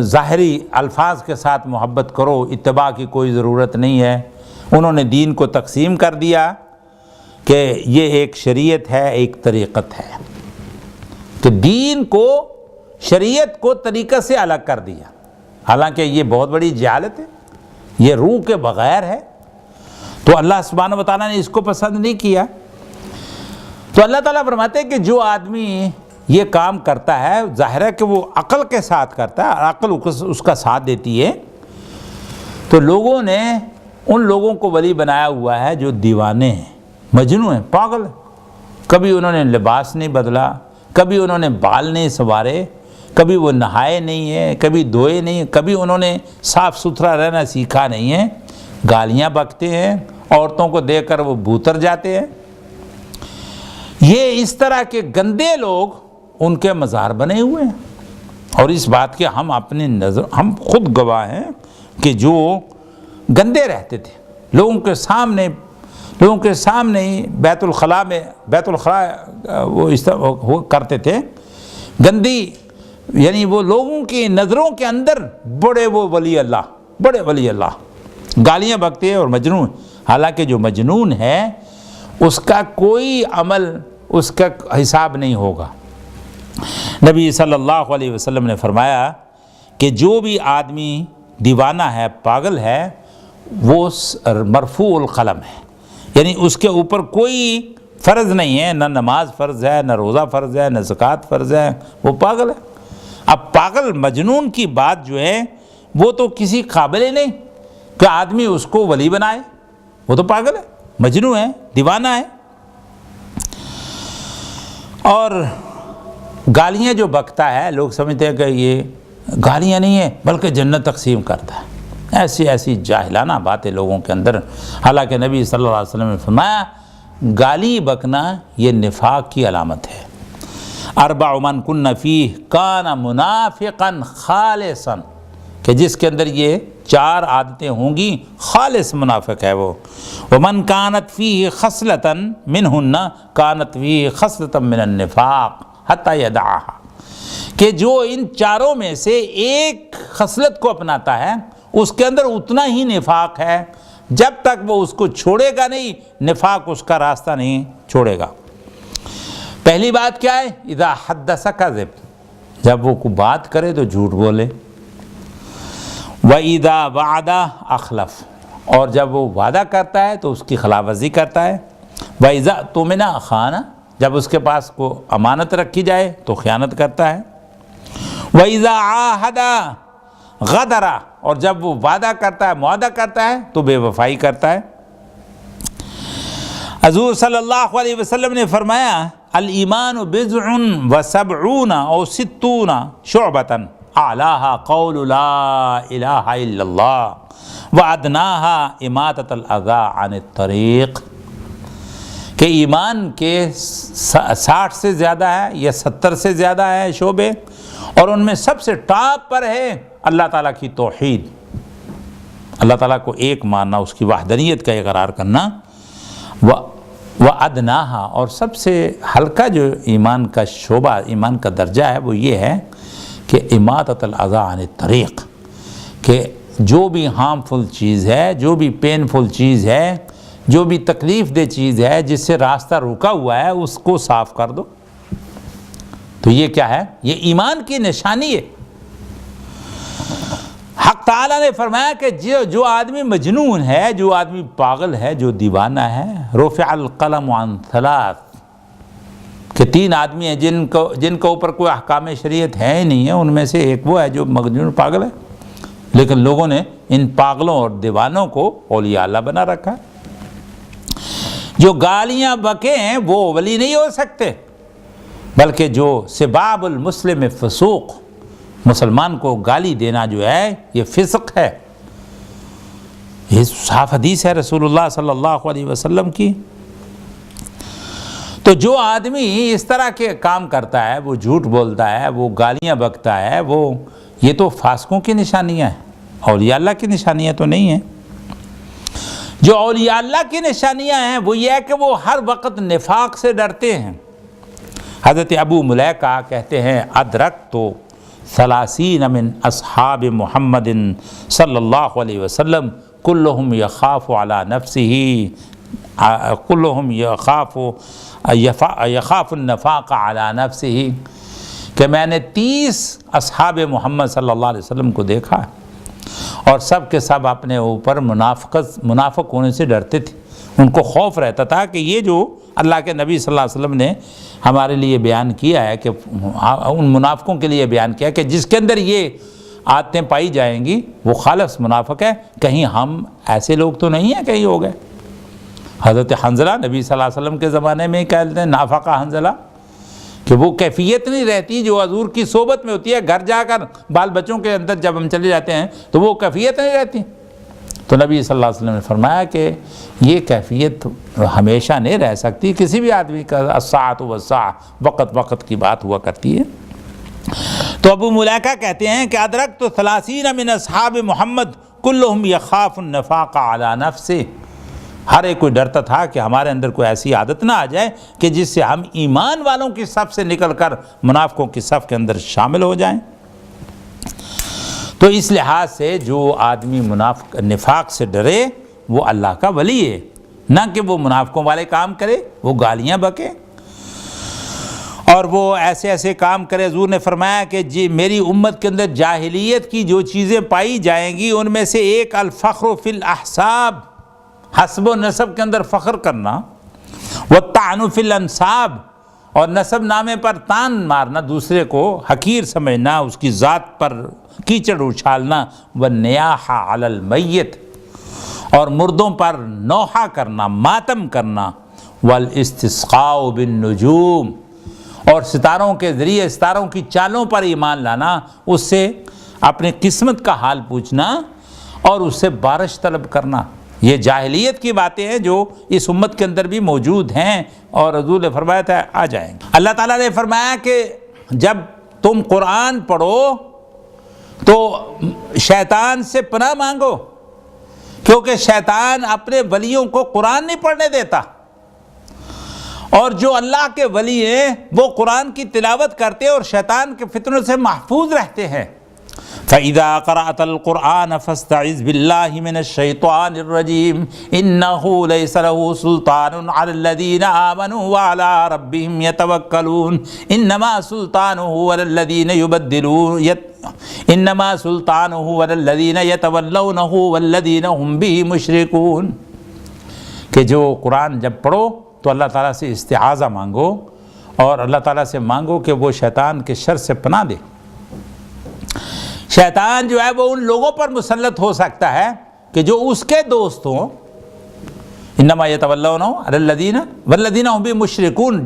ظاہری الفاظ کے ساتھ محبت کرو، اتباع کی کوئی ضرورت نہیں ہے۔ انہوں نے دین کو تقسیم کر دیا کہ یہ ایک شریعت ہے، ایک طریقت ہے، کہ دین کو شریعت کو طریقت سے الگ کر دیا، حالانکہ یہ بہت بڑی جہالت ہے، یہ روح کے بغیر ہے۔ تو اللہ سبحانہ وتعالیٰ نے اس کو پسند نہیں کیا۔ تو اللہ تعالیٰ فرماتے ہیں کہ جو آدمی یہ کام کرتا ہے، ظاہر ہے کہ وہ عقل کے ساتھ کرتا ہے، اور عقل اس کا ساتھ دیتی ہے، تو لوگوں نے ان لوگوں کو ولی بنایا ہوا ہے جو دیوانے ہیں، مجنون ہیں، پاگل ہیں۔ کبھی انہوں نے لباس نہیں بدلا، کبھی انہوں نے بال نہیں سنوارے، کبھی وہ نہائے نہیں ہیں، کبھی دھوئے نہیں، کبھی انہوں نے صاف ستھرا رہنا سیکھا نہیں ہے، گالیاں بکتے ہیں، عورتوں کو دیکھ کر وہ بھوتر جاتے ہیں۔ یہ اس طرح کے گندے لوگ ان کے مزار بنے ہوئے ہیں۔ اور اس بات کے ہم خود گواہ ہیں کہ جو گندے رہتے تھے لوگوں کے سامنے ہی بیت الخلاء وہ کرتے تھے گندی، یعنی وہ لوگوں کی نظروں کے اندر بڑے ولی اللہ گالیاں بکتے ہیں اور مجنون، حالانکہ جو مجنون ہے اس کا کوئی عمل، اس کا حساب نہیں ہوگا۔ نبی صلی اللہ علیہ وسلم نے فرمایا کہ جو بھی آدمی دیوانہ ہے، پاگل ہے، وہ مرفوع القلم ہے، یعنی اس کے اوپر کوئی فرض نہیں ہے، نہ نماز فرض ہے، نہ روزہ فرض ہے، نہ زکوٰۃ فرض ہے، وہ پاگل ہے۔ اب پاگل مجنون کی بات جو ہے وہ تو کسی قابل ہی نہیں کہ آدمی اس کو ولی بنائے، وہ تو پاگل ہے، مجنون ہے، دیوانہ ہے۔ اور گالیاں جو بکتا ہے، لوگ سمجھتے ہیں کہ یہ گالیاں نہیں ہیں بلکہ جنت تقسیم کرتا ہے، ایسی جاہلانہ باتیں لوگوں کے اندر، حالانکہ نبی صلی اللہ علیہ وسلم نے فرمایا گالی بکنا یہ نفاق کی علامت ہے۔ اربع من کن فیہ کان منافقا خالصا، کہ جس کے اندر یہ 4 عادتیں ہوں گی خالص منافق ہے وہ۔ ومن کانت فیہ خصلۃ منہن کانت فیہ خصلۃ من النفاق حتی یدعہا، کہ جو ان 4 میں سے ایک خصلت کو اپناتا ہے اس کے اندر اتنا ہی نفاق ہے، جب تک وہ اس کو چھوڑے گا نہیں نفاق اس کا راستہ نہیں چھوڑے گا۔ پہلی بات کیا ہے؟ اذا حدث کذب، جب وہ کوئی بات کرے تو جھوٹ بولے، وَإِذَا وَعَدَ أَخْلَفَ، اور جب وہ وعدہ کرتا ہے تو اس کی خلاف ورزی کرتا ہے، وَإِذَا اؤْتُمِنَ خَانَ، جب اس کے پاس کو امانت رکھی جائے تو خیانت کرتا ہے، وَإِذَا عَاهَدَ غَدَرَ، اور جب وہ وعدہ کرتا ہے، معاہدہ کرتا ہے تو بے وفائی کرتا ہے۔ حضور صلی اللہ علیہ وسلم نے فرمایا الایمان بضع و70 او 60 شعبۃ اعلاها قول لا الہ الا اللہ وادناها اماطۃ الاذی عن الطریق، کہ ایمان کے 60 سے زیادہ ہے یا 70 سے زیادہ ہے شعبے، اور ان میں سب سے ٹاپ پر ہے اللہ تعالیٰ کی توحید، اللہ تعالیٰ کو ایک ماننا، اس کی وحدانیت کا اقرار کرنا، وَأَدْنَاهَا، اور سب سے ہلکا جو ایمان کا شعبہ، ایمان کا درجہ ہے وہ یہ ہے کہ اماطۃ الاذی عن الطریق، کہ جو بھی ہارمفل چیز ہے، جو بھی پینفل چیز ہے، جو بھی تکلیف دہ چیز ہے جس سے راستہ رکا ہوا ہے اس کو صاف کر دو۔ تو یہ کیا ہے؟ یہ ایمان کی نشانی ہے۔ حق تعالیٰ نے فرمایا کہ جو آدمی مجنون ہے، جو آدمی پاگل ہے، جو دیوانہ ہے، رفع القلم عن 3، کہ 3 آدمی ہیں جن کے اوپر کوئی احکام شریعت ہے ہی نہیں ہے، ان میں سے ایک وہ ہے جو مجنون پاگل ہے، لیکن لوگوں نے ان پاگلوں اور دیوانوں کو اولیاء اللہ بنا رکھا ہے۔ جو گالیاں بکے ہیں وہ ولی نہیں ہو سکتے، بلکہ جو سباب المسلم فسوق، مسلمان کو گالی دینا جو ہے یہ فسق ہے، یہ صاف حدیث ہے رسول اللہ صلی اللہ علیہ وسلم کی۔ تو جو آدمی اس طرح کے کام کرتا ہے، وہ جھوٹ بولتا ہے، وہ گالیاں بکتا ہے، یہ تو فاسقوں کی نشانیاں ہیں، اولیاء اللہ کی نشانیاں تو نہیں ہیں۔ جو اولیاء اللہ کی نشانیاں ہیں وہ یہ ہے کہ وہ ہر وقت نفاق سے ڈرتے ہیں۔ حضرت ابو ملیکہ کہتے ہیں ادرکت 30 من اصحاب محمد صلی اللہ علیہ وسلم کلہم یخاف علی نفسہ، کلہم یخاف النفاق علی نفسہ، کہ میں نے 30 اصحاب محمد صلی اللہ علیہ وسلم کو دیکھا اور سب کے سب اپنے اوپر منافق ہونے سے ڈرتے تھے، ان کو خوف رہتا تھا کہ یہ جو اللہ کے نبی صلی اللہ علیہ وسلم نے ہمارے لیے بیان کیا ہے، کہ ان منافقوں کے لیے بیان کیا ہے کہ جس کے اندر یہ عادتیں پائی جائیں گی وہ خالص منافق ہے، کہیں ہم ایسے لوگ تو نہیں ہیں کہیں ہو گئے۔ حضرت حنظلہ نبی صلی اللہ علیہ وسلم کے زمانے میں کہتے ہیں نافقہ حنظلہ، کہ وہ کیفیت نہیں رہتی جو حضور کی صحبت میں ہوتی ہے، گھر جا کر بال بچوں کے اندر جب ہم چلے جاتے ہیں تو وہ کیفیت نہیں رہتی۔ تو نبی صلی اللہ علیہ وسلم نے فرمایا کہ یہ کیفیت ہمیشہ نہیں رہ سکتی، کسی بھی آدمی کا الساعۃ والساعۃ، وقت وقت کی بات ہوا کرتی ہے۔ تو ابو ملیکہ کہتے ہیں کہ ادرکت 30 من اصحاب محمد کلہم یخاف النفاق علی نفسہ، ہر ایک کوئی ڈرتا تھا کہ ہمارے اندر کوئی ایسی عادت نہ آ جائے کہ جس سے ہم ایمان والوں کی صف سے نکل کر منافقوں کی صف کے اندر شامل ہو جائیں۔ تو اس لحاظ سے جو آدمی نفاق سے ڈرے وہ اللہ کا ولی ہے، نہ کہ وہ منافقوں والے کام کرے، وہ گالیاں بکے اور وہ ایسے ایسے کام کرے۔ حضور نے فرمایا کہ جی میری امت کے اندر جاہلیت کی جو چیزیں پائی جائیں گی ان میں سے ایک الفخر فی الاحساب، حسب و نسب کے اندر فخر کرنا، والطعن فی الانساب، اور نسب نامے پر تان مارنا، دوسرے کو حقیر سمجھنا، اس کی ذات پر کیچڑ اچھالنا، والنیاح علی المیت، اور مردوں پر نوحہ کرنا، ماتم کرنا، والاستسقاء بالنجوم، اور ستاروں کے ذریعے ستاروں کی چالوں پر ایمان لانا، اس سے اپنی قسمت کا حال پوچھنا اور اس سے بارش طلب کرنا۔ یہ جاہلیت کی باتیں ہیں جو اس امت کے اندر بھی موجود ہیں، اور حضور نے فرمایا تھا آ جائیں گے۔ اللہ تعالیٰ نے فرمایا کہ جب تم قرآن پڑھو تو شیطان سے پناہ مانگو، کیونکہ شیطان اپنے ولیوں کو قرآن نہیں پڑھنے دیتا، اور جو اللہ کے ولی ہیں وہ قرآن کی تلاوت کرتے اور شیطان کے فتنوں سے محفوظ رہتے ہیں۔ فَإِذَا قَرَأْتَ الْقُرْآنَ فَاسْتَعِذْ بِاللَّهِ مِنَ الشَّيْطَانِ الرَّجِيمِ إِنَّهُ لَيْسَ لَهُ سُلْطَانٌ عَلَى الَّذِينَ آمَنُوا وَعَلَى رَبِّهِمْ يَتَوَكَّلُونَ إِنَّمَا سُلْطَانُهُ عَلَى الَّذِينَ يَتَوَلَّوْنَهُ وَالَّذِينَ هُمْ بِهِ مُشْرِكُونَ، کہ جو قرآن جب پڑھو تو اللہ تعالیٰ سے استعاذہ مانگو اور اللہ تعالیٰ سے مانگو کہ وہ شیطان کے شر سے پناہ دے۔ شیطان جو ہے وہ ان لوگوں پر مسلط ہو سکتا ہے کہ جو اس کے دوست ہوں، انما یتولونہ علی الذین والذین هم بہ مشرکون،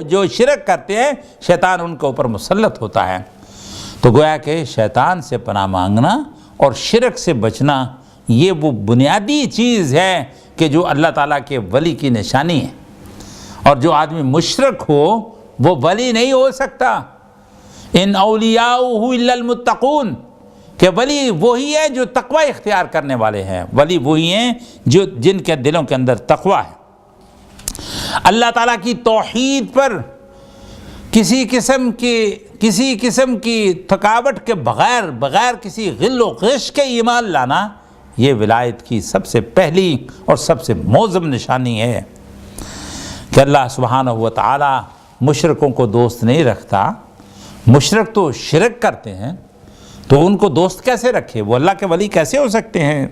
جو شرک کرتے ہیں شیطان ان کے اوپر مسلط ہوتا ہے۔ تو گویا کہ شیطان سے پناہ مانگنا اور شرک سے بچنا یہ وہ بنیادی چیز ہے کہ جو اللہ تعالیٰ کے ولی کی نشانی ہے، اور جو آدمی مشرک ہو وہ ولی نہیں ہو سکتا۔ ان اولیاؤہ الا المتقون، کہ ولی وہی ہیں جو تقوی اختیار کرنے والے ہیں، ولی وہی ہیں جو جن کے دلوں کے اندر تقوی ہے۔ اللہ تعالیٰ کی توحید پر کسی قسم کی تھکاوٹ کے بغیر کسی غل و غش کے ایمان لانا، یہ ولایت کی سب سے پہلی اور سب سے معظم نشانی ہے کہ اللہ سبحانہ و تعالی مشرکوں کو دوست نہیں رکھتا۔ مشرک تو شرک کرتے ہیں تو ان کو دوست کیسے رکھے، وہ اللہ کے ولی کیسے ہو سکتے ہیں؟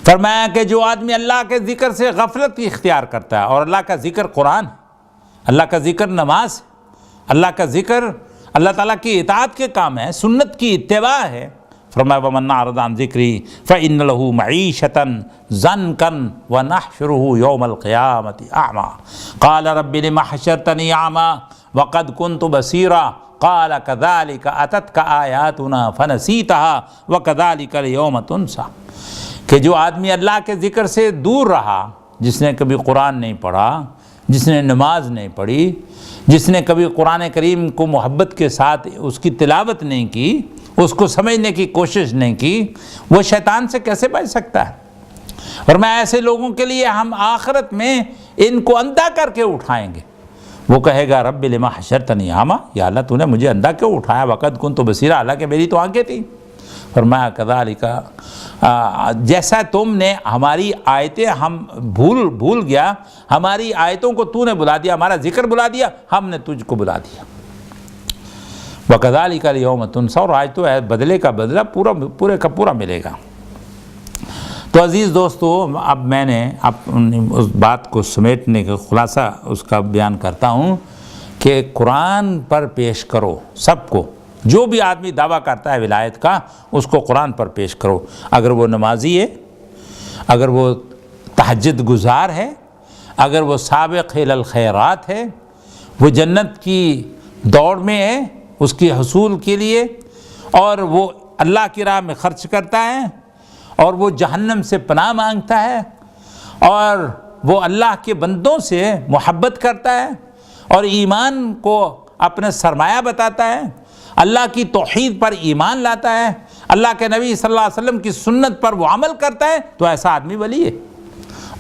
فرمایا کہ جو آدمی اللہ کے ذکر سے غفلت اختیار کرتا ہے، اور اللہ کا ذکر قرآن ہے، اللہ کا ذکر نماز ہے، اللہ کا ذکر اللہ تعالیٰ کی اطاعت کے کام ہے، سنت کی اتباع ہے۔ فرمایا وَمَنْ أَعْرَضَ عَنْ ذِكْرِي فَإِنَّ لَهُ مَعِيشَةً ضَنْكًا وَنَحْشُرُهُ يَوْمَ الْقِيَامَةِ أَعْمَى قَالَ رَبِّ لِمَ حَشَرْتَنِي أَعْمَى وَقَدْ كُنْتُ بَصِيرًا قَالَ كَذَلِكَ أَتَتْكَ آيَاتُنَا فَنَسِيتَهَا وَكَذَلِكَ الْيَوْمَ تُنْسَى، کہ جو آدمی اللہ کے ذکر سے دور رہا، جس نے کبھی قرآن نہیں پڑھا، جس نے نماز نہیں پڑھی، جس نے کبھی قرآن کریم کو محبت کے ساتھ اس کی تلاوت نہیں کی، اس کو سمجھنے کی کوشش نہیں کی، وہ شیطان سے کیسے بچ سکتا ہے؟ اور میں ایسے لوگوں کے لیے ہم آخرت میں ان کو اندھا کر کے اٹھائیں گے۔ وہ کہے گا رب لما حشرتنی اعمی، یا اللہ تو نے مجھے اندھا کیوں اٹھایا، وقد کنت بصیرا، حالانکہ میری تو آنکھیں تھیں۔ فرمایا کذالک، جیسا تم نے ہماری آیتیں ہم بھول گیا، ہماری آیتوں کو تو نے بلا دیا، ہمارا ذکر بلا دیا، ہم نے تجھ کو بلا دیا۔ وَكَذَلِكَ الْيَوْمَ تُنْسَى، اور آج تو ہے بدلے کا بدلہ پورے کا پورا ملے گا۔ تو عزیز دوستو، اب میں نے اس بات کو سمیٹنے کا خلاصہ اس کا بیان کرتا ہوں کہ قرآن پر پیش کرو سب کو، جو بھی آدمی دعویٰ کرتا ہے ولایت کا اس کو قرآن پر پیش کرو، اگر وہ نمازی ہے، اگر وہ تہجد گزار ہے، اگر وہ سابق الی الخیرات ہے، وہ جنت کی دوڑ میں ہے اس کی حصول کے لیے، اور وہ اللہ کی راہ میں خرچ کرتا ہے، اور وہ جہنم سے پناہ مانگتا ہے، اور وہ اللہ کے بندوں سے محبت کرتا ہے، اور ایمان کو اپنا سرمایہ بتاتا ہے، اللہ کی توحید پر ایمان لاتا ہے، اللہ کے نبی صلی اللہ علیہ وسلم کی سنت پر وہ عمل کرتا ہے، تو ایسا آدمی ولی ہے۔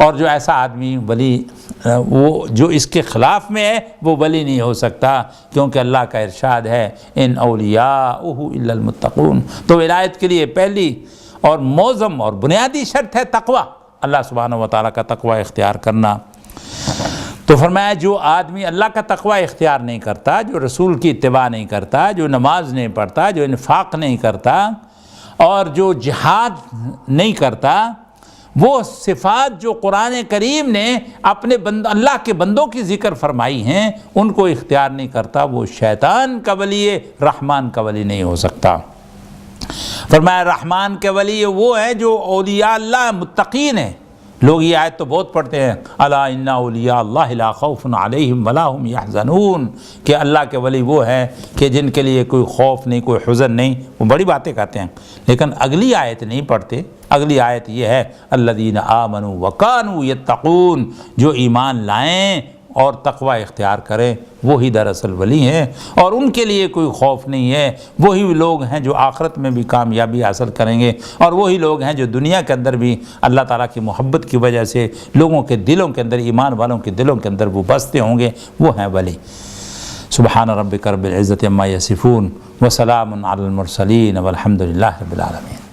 اور جو ایسا آدمی ولی وہ جو اس کے خلاف میں ہے وہ ولی نہیں ہو سکتا، کیونکہ اللہ کا ارشاد ہے ان اولیاءہ الا المتقون۔ تو ولایت کے لیے پہلی اور معظم اور بنیادی شرط ہے تقوی، اللہ سبحانہ و تعالیٰ کا تقوی اختیار کرنا۔ تو فرمایا جو آدمی اللہ کا تقوی اختیار نہیں کرتا، جو رسول کی اتباع نہیں کرتا، جو نماز نہیں پڑھتا، جو انفاق نہیں کرتا اور جو جہاد نہیں کرتا، وہ صفات جو قرآن کریم نے اپنے اللہ کے بندوں کی ذکر فرمائی ہیں ان کو اختیار نہیں کرتا، وہ شیطان کا ولی ہے، رحمان کا ولی نہیں ہو سکتا۔ فرمایا رحمان کے ولی وہ ہے جو اولیاء اللہ متقین ہیں۔ لوگ یہ آیت تو بہت پڑھتے ہیں، الا ان اولیاء اللہ لا خوف علیہم ولا هم یحزنون، کہ اللہ کے ولی وہ ہیں کہ جن کے لیے کوئی خوف نہیں، کوئی حزن نہیں، وہ بڑی باتیں کہتے ہیں، لیکن اگلی آیت نہیں پڑھتے۔ اگلی آیت یہ ہے الذین آمنوا وکانوا یتقون، جو ایمان لائیں اور تقوی اختیار کریں وہی دراصل ولی ہیں، اور ان کے لیے کوئی خوف نہیں ہے۔ وہی لوگ ہیں جو آخرت میں بھی کامیابی حاصل کریں گے، اور وہی لوگ ہیں جو دنیا کے اندر بھی اللہ تعالیٰ کی محبت کی وجہ سے لوگوں کے دلوں کے اندر، ایمان والوں کے دلوں کے اندر وہ بستے ہوں گے، وہ ہیں ولی۔ سبحان ربک رب العزت عما یصفون وسلام علی المرسلین والحمد للہ رب العالمین۔